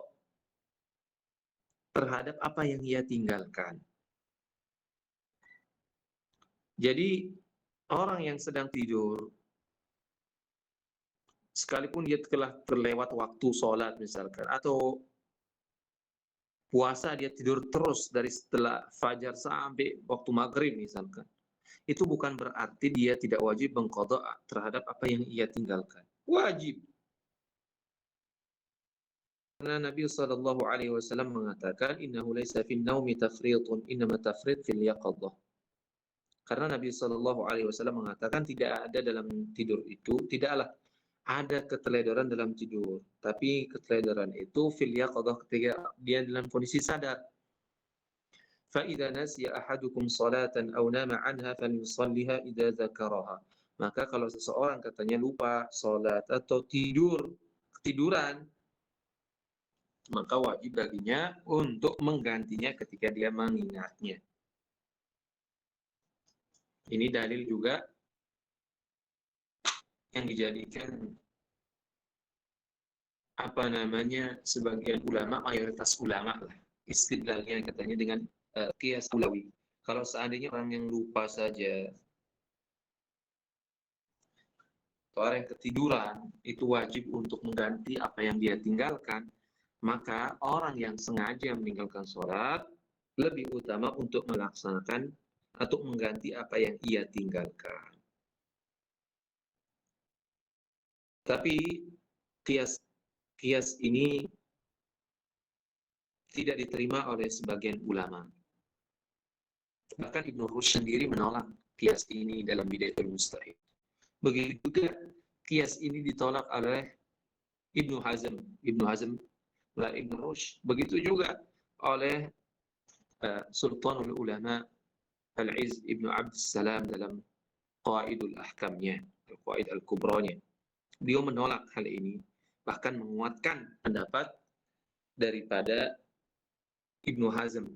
terhadap apa yang ia tinggalkan. Jadi orang yang sedang tidur, sekalipun dia telah terlewat waktu sholat misalkan, atau puasa dia tidur terus dari setelah fajar sampai waktu maghrib misalkan, itu bukan berarti dia tidak wajib mengqadha terhadap apa yang ia tinggalkan. Wajib. Karena Nabi SAW mengatakan, innahu laysa fin naumi tafriṭun, innama tafriṭ fil yaqadhah. Karena Nabi SAW mengatakan tidak ada dalam tidur itu, tidaklah ada keteledoran dalam tidur, tapi keteledoran itu fil yaqadhah, ketika dia dalam kondisi sadar. Fa idza nasiya ahadukum salatan aw nama anha falyusalliha idza dzakaraha. Maka kalau seseorang katanya lupa salat atau ketiduran, maka wajib baginya untuk menggantinya ketika dia mengingatnya. Ini dalil juga yang dijadikan sebagian ulama, mayoritas ulama lah, istidlalnya katanya dengan qiyas ulawi. Kalau seandainya orang yang lupa saja atau orang yang ketiduran itu wajib untuk mengganti apa yang dia tinggalkan, maka orang yang sengaja meninggalkan sholat lebih utama untuk melaksanakan atau mengganti apa yang ia tinggalkan. Tapi qiyas kias ini tidak diterima oleh sebagian ulama. Bahkan Ibnu Rushd sendiri menolak kias ini dalam Bidayatul Mujtahid. Begitu juga kias ini ditolak oleh Ibnu Hazm oleh Ibnu Rushd. Begitu juga oleh Sultanul Ulama Al-Izz Ibnu Abdussalam dalam Qawaidul Ahkamnya, Qawaid Al-Kubranya. Beliau menolak hal ini, bahkan menguatkan pendapat daripada Ibnu Hazm.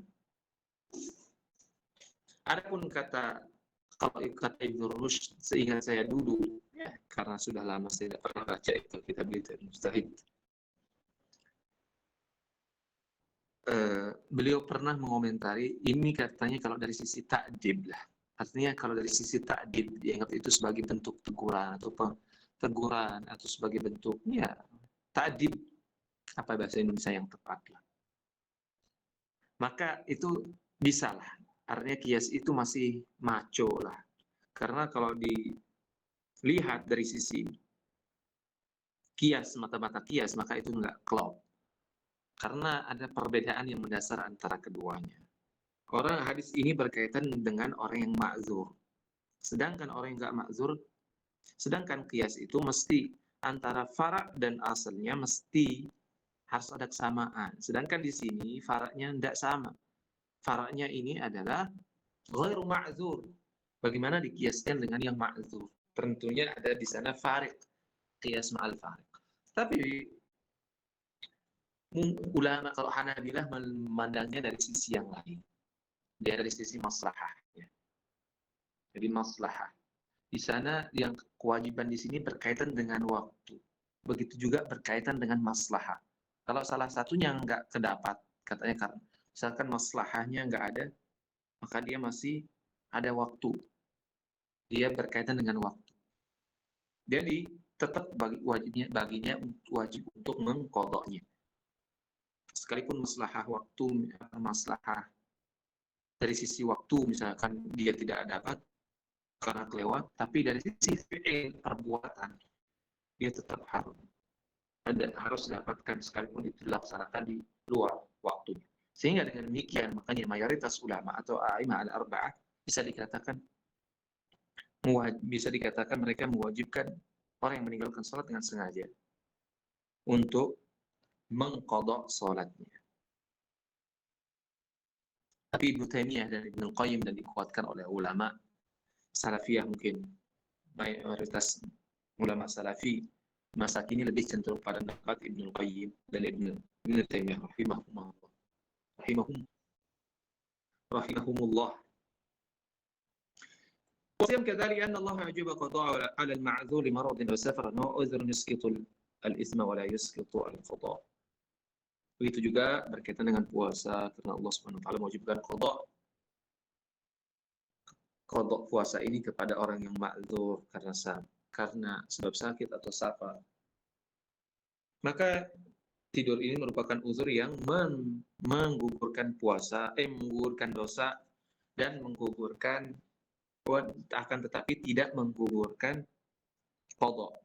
Adapun kalau kata Ibnu Rushd, seingat saya dulu, ya, karena sudah lama saya tidak pernah baca itu kitab Bidayatul Mujtahid. Beliau pernah mengomentari ini, katanya kalau dari sisi ta'dib lah. Artinya kalau dari sisi ta'dib dianggap itu sebagai bentuk teguran atau sebagai bentuk ya ta'dib, apa bahasa Indonesia yang tepat lah. Maka itu bisa lah. Artinya kias itu masih maco lah. Karena kalau dilihat dari sisi kias, mata-mata kias, maka itu enggak klop. Karena ada perbedaan yang mendasar antara keduanya. Orang hadis ini berkaitan dengan orang yang ma'zur. Sedangkan orang yang enggak ma'zur, sedangkan kias itu mesti antara fara' dan asalnya mesti harus ada kesamaan. Sedangkan di sini fara'nya tidak sama. Fara'nya ini adalah ghairu ma'zur. Bagaimana dikiaskan dengan yang ma'zur? Tentunya ada di sana farik, kias ma'al farik. Tapi ulama kalau Hanabilah memandangnya dari sisi yang lain. Dia dari sisi maslahah. Ya. Jadi maslahah. Di sana yang kewajiban di sini berkaitan dengan waktu. Begitu juga berkaitan dengan maslahah. Kalau salah satunya nggak kedapat, katanya karena misalkan maslahahnya nggak ada, maka dia masih ada waktu. Dia berkaitan dengan waktu. Jadi tetap baginya wajib untuk mengqadha'nya. Sekalipun maslahah waktu, maslahah dari sisi waktu misalkan dia tidak dapat karena kelewat, tapi dari sisi fi'il perbuatan dia tetap harus dapatkan sekalipun itu dilaksanakan di luar waktunya. Sehingga dengan demikian makanya mayoritas ulama atau a'imah al-arba'ah bisa dikatakan mereka mewajibkan orang yang meninggalkan salat dengan sengaja untuk mengqadha salatnya. Tapi Ibnu Taimiyah dan Ibnu Qayyim dan dikuatkan oleh ulama Salafiyah, mungkin mayoritas ulama Salafi masa kini lebih cenderung pada pendapat Ibnu Qayyim dan Ibnu Taimiyah rahimahumullah. Wasiyam kadzalika anna Allah ajiba qada'a 'ala al-ma'dzur li maradin wa safarin wa udhrun yusqitu al-ithma wa la yusqitu al-qada'. Begitu juga berkaitan dengan puasa, karena Allah Subhanahu wa taala mewajibkan qada puasa ini kepada orang yang ma'dzur karena sebab sakit atau safar. Maka tidur ini merupakan uzur yang menggugurkan menggugurkan dosa dan menggugurkan, akan tetapi tidak menggugurkan qada.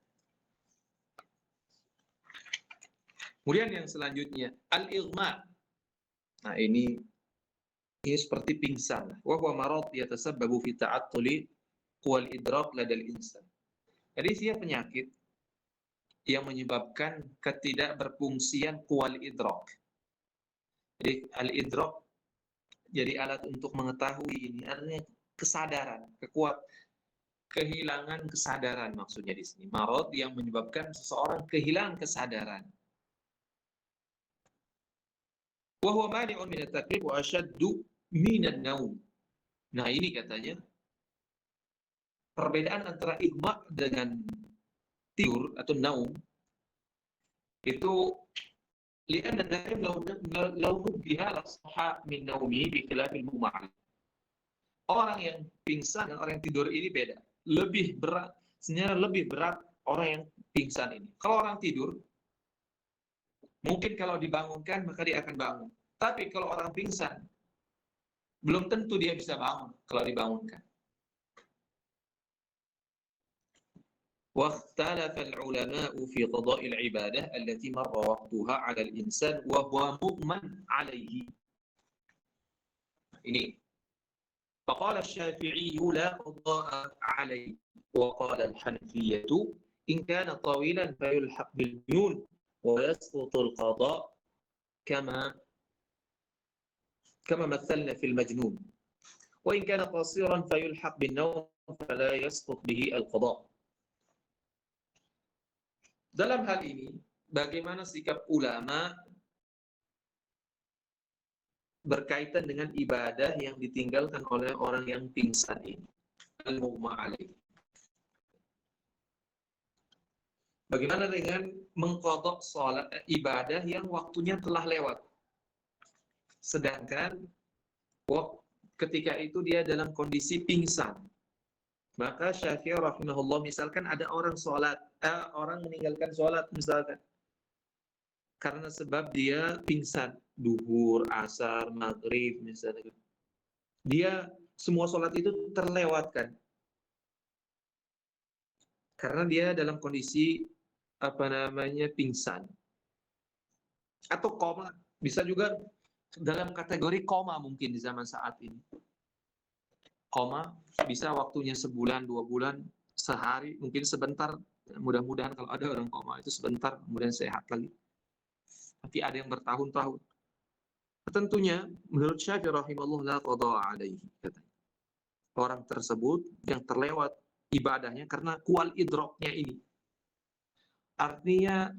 Kemudian yang selanjutnya al-ighma. Nah, ini seperti pingsan. Wa huwa marad yatasabbabu fi ta'attuli wal idrak ladal insan. Jadi dia penyakit yang menyebabkan ketidakberfungsian quwal idrak. Jadi al-idrak jadi alat untuk mengetahui, ini artinya kesadaran, kehilangan kesadaran maksudnya di sini. Marad yang menyebabkan seseorang kehilangan kesadaran. Wa huwa mani'un min at-taqlib wa ashaddu min an-naum. Nah, ini katanya perbedaan antara igma dengan tidur atau naum itu li'anna an-naim law nubbiha la-sahha min naumi bi khilafil muma'al. Orang yang pingsan dan orang yang tidur ini beda. Sebenarnya lebih berat orang yang pingsan ini. Kalau orang tidur mungkin kalau dibangunkan maka dia akan bangun. Tapi kalau orang pingsan belum tentu dia bisa bangun kalau dibangunkan. واختلف العلماء في قضاء العبادة التي مر وقتها على الإنسان وهو مغمى عليه. Ini. فقال الشافعي لا قضاء عليه، وقال الحنفية إن كان طويلا فيلحق بالميون ويسقط القضاء كما مثلنا في المجنون، وإن كان قصيرا فيلحق بالنوم فلا يسقط به القضاء. Dalam hal ini, bagaimana sikap ulama berkaitan dengan ibadah yang ditinggalkan oleh orang yang pingsan ini? Al-mughma alaih. Bagaimana dengan mengqadha salat ibadah yang waktunya telah lewat? Sedangkan ketika itu dia dalam kondisi pingsan. Maka Syafi'i rahimahullah, misalkan ada orang orang meninggalkan sholat misalkan karena sebab dia pingsan, duhur, asar, maghrib misalnya, dia semua sholat itu terlewatkan karena dia dalam kondisi pingsan atau koma. Bisa juga dalam kategori koma mungkin di zaman saat ini. Koma bisa waktunya sebulan, 2 bulan, sehari, mungkin sebentar. Mudah-mudahan kalau ada orang koma itu sebentar, kemudian sehat lagi. Tapi ada yang bertahun-tahun. Tentunya menurut Syafi'i rahimahullah la qadha alaihi, katanya. Orang tersebut yang terlewat ibadahnya karena kual idraknya ini. Artinya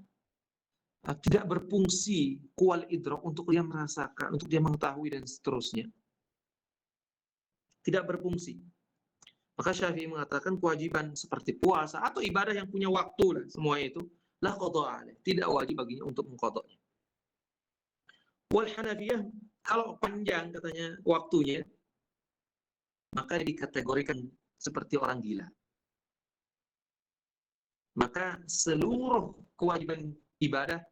tidak berfungsi kual idrak untuk dia merasakan, untuk dia mengetahui dan seterusnya. Tidak berfungsi. Maka Syafi'i mengatakan kewajiban seperti puasa atau ibadah yang punya waktu, semua itu la qadha alaih, tidak wajib baginya untuk mengqadhanya. Wal Hanafiyah, kalau panjang katanya waktunya, maka dikategorikan seperti orang gila. Maka seluruh kewajiban ibadah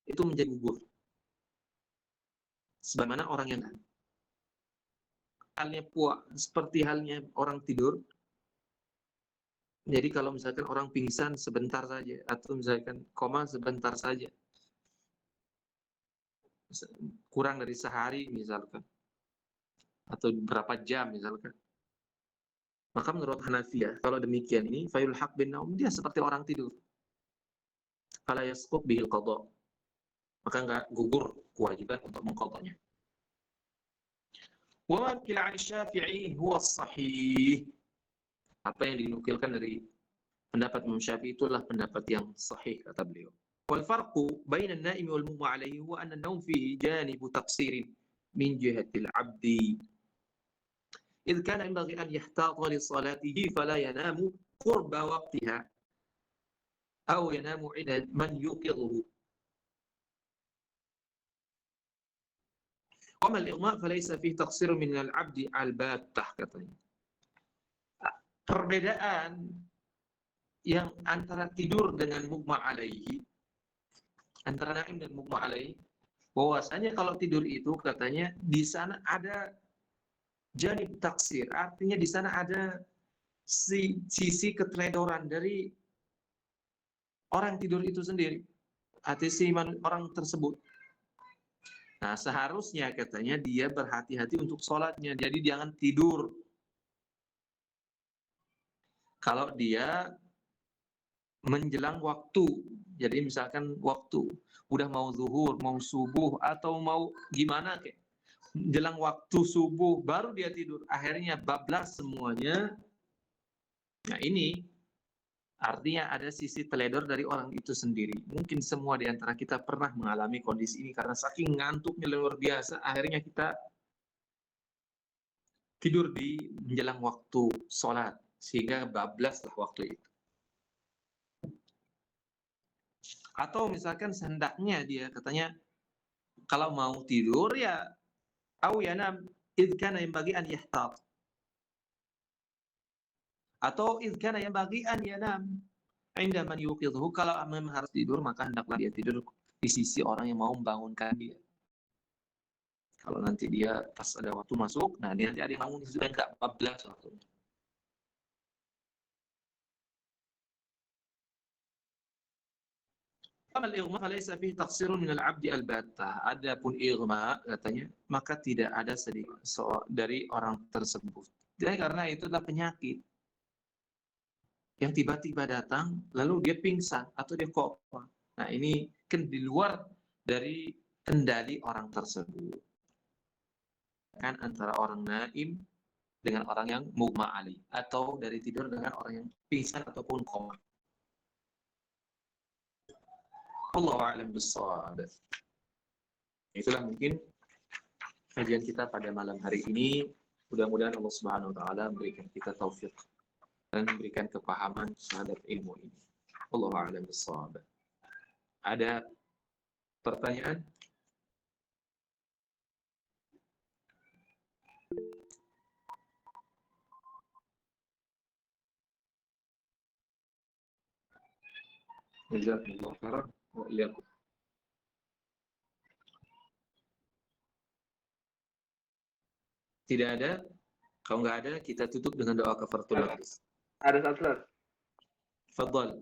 itu menjadi gugur. Sebagaimana orang yang seperti halnya orang tidur. Jadi kalau misalkan orang pingsan sebentar saja, atau misalkan koma sebentar saja, kurang dari sehari misalkan, atau berapa jam misalkan, maka menurut Hanafiyah, kalau demikian ini fayulhaq bin naum, dia seperti orang tidur, fala yasqut bihil qadha, maka enggak gugur kewajiban untuk mengqadhanya. Wa ma qila 'an Syafi'i huwa sahih. Apa yang dinukilkan dari pendapat Imam Syafi'i itulah pendapat yang sahih, kata beliau. Wal farqu baina an-na'im wal mughma 'alayhi huwa anna an-nawm fihi janibu taqsirin min jihati al-'abdi. إذ كان ينبغي أن يحتاط لصلاته فلا ينام قرب وقتها أو ينام عند من يوقظه. وما الإغماء فليس فيه تقصير من العبد الباتة, katanya. Perbedaan yang antara tidur dengan mughma alaihi, antara naim dan mughma alaihi, bahwasanya kalau tidur itu katanya di sana ada janib taksir, artinya di sana ada sisi keteledoran dari orang tidur itu sendiri, hati orang tersebut. Nah, seharusnya katanya dia berhati-hati untuk sholatnya, jadi jangan tidur. Kalau dia menjelang waktu, jadi misalkan waktu udah mau zuhur, mau subuh, atau mau gimana kayak jelang waktu subuh baru dia tidur, akhirnya bablas semuanya. Nah, ini artinya ada sisi teledor dari orang itu sendiri. Mungkin semua di antara kita pernah mengalami kondisi ini karena saking ngantuknya luar biasa, akhirnya kita tidur di menjelang waktu sholat, sehingga bablaslah waktu itu. Atau misalkan sehendaknya dia katanya kalau mau tidur ya au yanam idh kana yanbaghi an yahtab, atau idh kana yanbaghi an yanam inda man yuqidhu, kalau memang harus tidur maka hendaklah dia tidur di sisi orang yang mau membangunkan dia. Kalau nanti dia pas ada waktu masuk, nah dia nanti ada yang bangun sudah enggak 14 waktu. Amal ighma falaysa fihi taqsirun min al-'abdi al-battah. Adapun ighma katanya, maka tidak ada sedikit dari orang tersebut. Jadi karena itu adalah penyakit yang tiba-tiba datang, lalu dia pingsan atau dia koma. Nah ini kan di luar dari kendali orang tersebut. Kan antara orang naim dengan orang yang mughma alaih, atau dari tidur dengan orang yang pingsan ataupun koma. Allahu a'lam bissawab. Itulah mungkin kajian kita pada malam hari ini. Mudah-mudahan Allah Subhanahu wa taala memberikan kita taufik dan memberikan kepahaman terhadap ilmu ini. Allahu a'lam bissawab. Ada pertanyaan? Jazakumullah khairan wa iyyakum. Tidak ada? Kalau nggak ada, kita tutup dengan doa kafaratul majlis. Ada satu. Fadhal.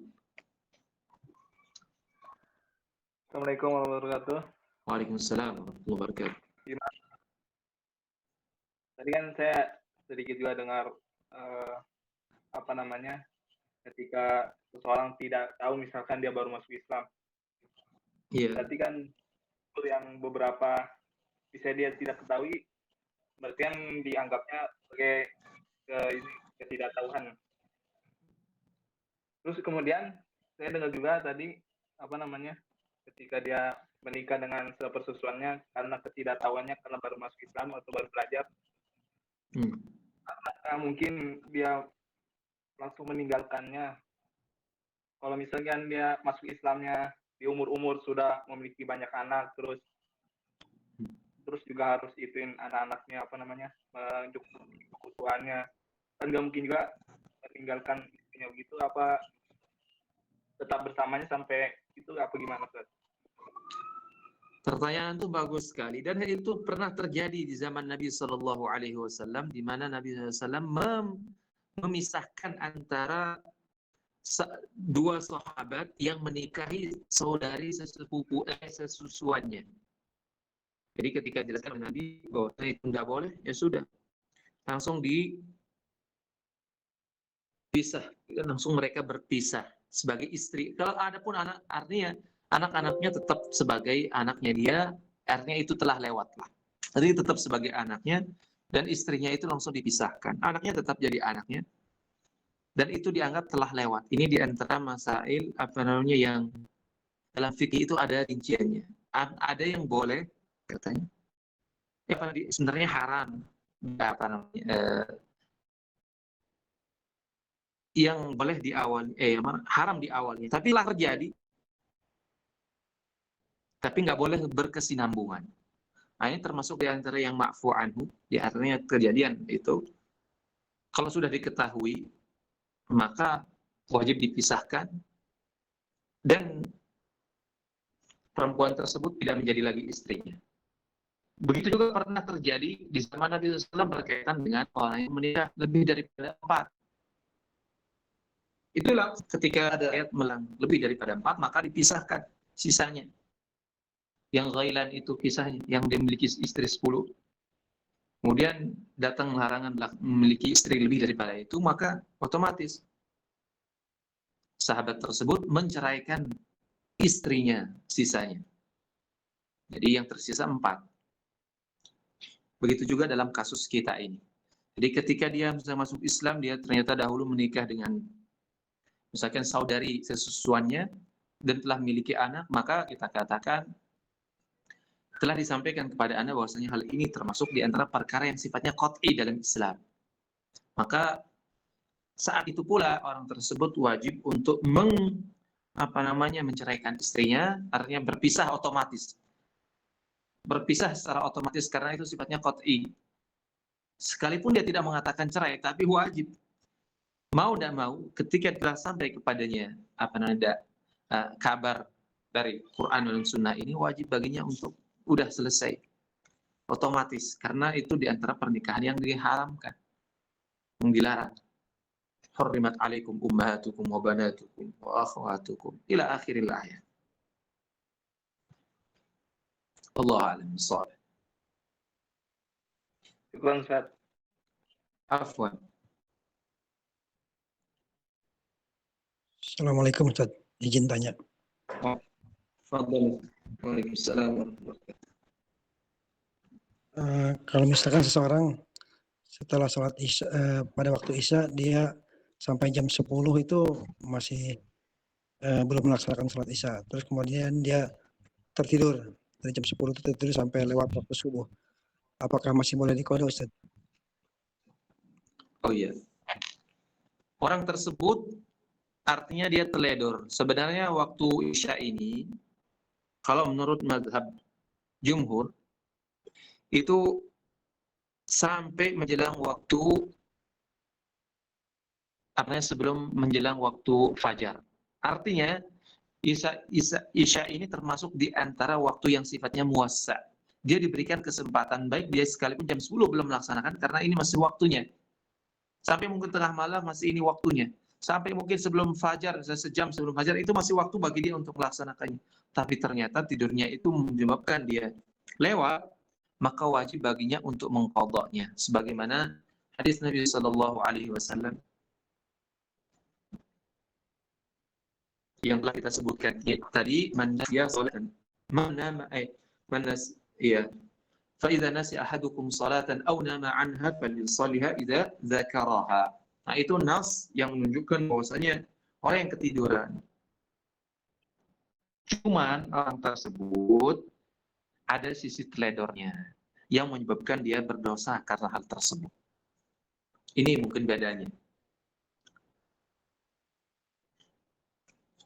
Assalamualaikum warahmatullahi wabarakatuh. Waalaikumsalam warahmatullahi wabarakatuh. Tadi kan saya sedikit juga dengar ketika seseorang tidak tahu misalkan dia baru masuk Islam. Iya. Berarti kan yang beberapa bisa dia tidak ketahui, berarti yang dianggapnya sebagai ketidaktahuan. Terus kemudian saya dengar juga tadi ketika dia menikah dengan sepersusuannya karena ketidaktahuannya, karena baru masuk Islam atau baru belajar, mungkin dia langsung meninggalkannya. Kalau misalkan dia masuk Islamnya di umur sudah memiliki banyak anak, terus juga harus ituin anak-anaknya mencukupi kebutuhannya, kan nggak mungkin juga meninggalkan istrinya begitu, apa tetap bersamanya sampai itu, apa gimana, Ustaz? Pertanyaan itu bagus sekali, dan itu pernah terjadi di zaman Nabi Shallallahu Alaihi Wasallam, di mana Nabi SAW memisahkan antara dua sahabat yang menikahi saudari sesusuannya. Jadi ketika dijelaskan oleh Nabi bahwa itu tidak boleh, ya sudah, langsung dipisah, langsung mereka berpisah sebagai istri. Kalau ada pun anak, artinya anak-anaknya tetap sebagai anaknya dia, artinya itu telah lewat lah. Jadi tetap sebagai anaknya, dan istrinya itu langsung dipisahkan. Anaknya tetap jadi anaknya, dan itu dianggap telah lewat. Ini diantara masail yang dalam fikih itu ada rinciannya. Ada yang boleh katanya, sebenarnya haram, yang boleh di awal, haram di awalnya, tapi lah terjadi, tapi nggak boleh berkesinambungan. Nah, ini termasuk di antara yang ma'fu anhu, di artinya kejadian itu kalau sudah diketahui maka wajib dipisahkan, dan perempuan tersebut tidak menjadi lagi istrinya. Begitu juga pernah terjadi di zaman Nabi SAW berkaitan dengan orang yang menikah lebih daripada 4. Itulah ketika ada ayat melang lebih daripada 4, maka dipisahkan sisanya. Yang ghailan itu kisahnya, yang dimiliki istri 10. Kemudian datang larangan memiliki istri lebih daripada itu, maka otomatis sahabat tersebut menceraikan istrinya sisanya. Jadi yang tersisa 4. Begitu juga dalam kasus kita ini. Jadi ketika dia bisa masuk Islam, dia ternyata dahulu menikah dengan misalkan saudari sesusuannya dan telah memiliki anak, maka kita katakan telah disampaikan kepada Anda bahwasanya hal ini termasuk di antara perkara yang sifatnya qat'i dalam Islam. Maka saat itu pula orang tersebut wajib untuk menceraikan istrinya, artinya berpisah otomatis. Berpisah secara otomatis karena itu sifatnya qat'i. Sekalipun dia tidak mengatakan cerai, tapi wajib. Mau tidak mau, ketika telah sampai kepadanya kabar dari Quran dan Sunnah ini, wajib baginya untuk udah selesai. otomatis, karena itu di antara pernikahan yang diharamkan, yang dilarang. Hurrimat alaikum ummahatukum wa banatukum wa akhwatukum ila akhiril ayat. Wallahu a'lam bishawab. Syukran Ustaz. Afwan. Assalamualaikum Ustaz, izin tanya. Fadhal. Waalaikumsalam warahmatullahi wabarakatuh. Kalau misalkan seseorang setelah sholat isya, pada waktu isya dia sampai jam 10 itu masih belum melaksanakan sholat isya, terus kemudian dia tertidur dari jam 10 itu tertidur sampai lewat waktu subuh, apakah masih boleh diqadha Ustaz? Oh iya. Orang tersebut artinya dia teledor. Sebenarnya waktu isya ini, kalau menurut mazhab jumhur, itu sampai menjelang waktu, artinya sebelum menjelang waktu fajar. Artinya, isya ini termasuk di antara waktu yang sifatnya muwassa. Dia diberikan kesempatan, baik dia sekalipun jam 10 belum melaksanakan, karena ini masih waktunya. Sampai mungkin tengah malam masih ini waktunya. Sampai mungkin sebelum fajar, sejam sebelum fajar, itu masih waktu bagi dia untuk melaksanakannya. Tapi ternyata tidurnya itu menyebabkan dia lewat, maka wajib baginya untuk mengqadha'nya. Sebagaimana hadis Nabi sallallahu alaihi wasallam yang telah kita sebutkan tadi, man nasiya salatan, man nama fa idza nasi ahadukum salatan aw nama anha falyusalliha idza dzakaraha. Nah, itu nas yang menunjukkan bahwasanya orang yang ketiduran. Cuman orang tersebut ada sisi teledornya yang menyebabkan dia berdosa karena hal tersebut. Ini mungkin bedanya.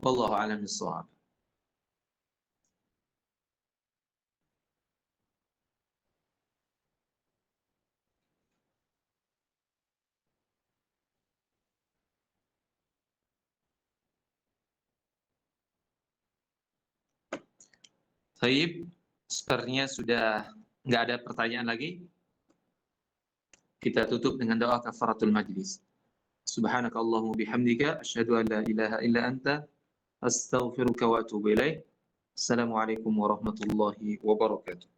Wallahu a'lam bishawab. Baik, sepertinya sudah nggak ada pertanyaan lagi. Kita tutup dengan doa kafaratul majlis. Subhanakallahumma bihamdika asyhadu an la ilaha illa anta astaghfiruka wa atubu ilaik. Assalamualaikum warahmatullahi wabarakatuh.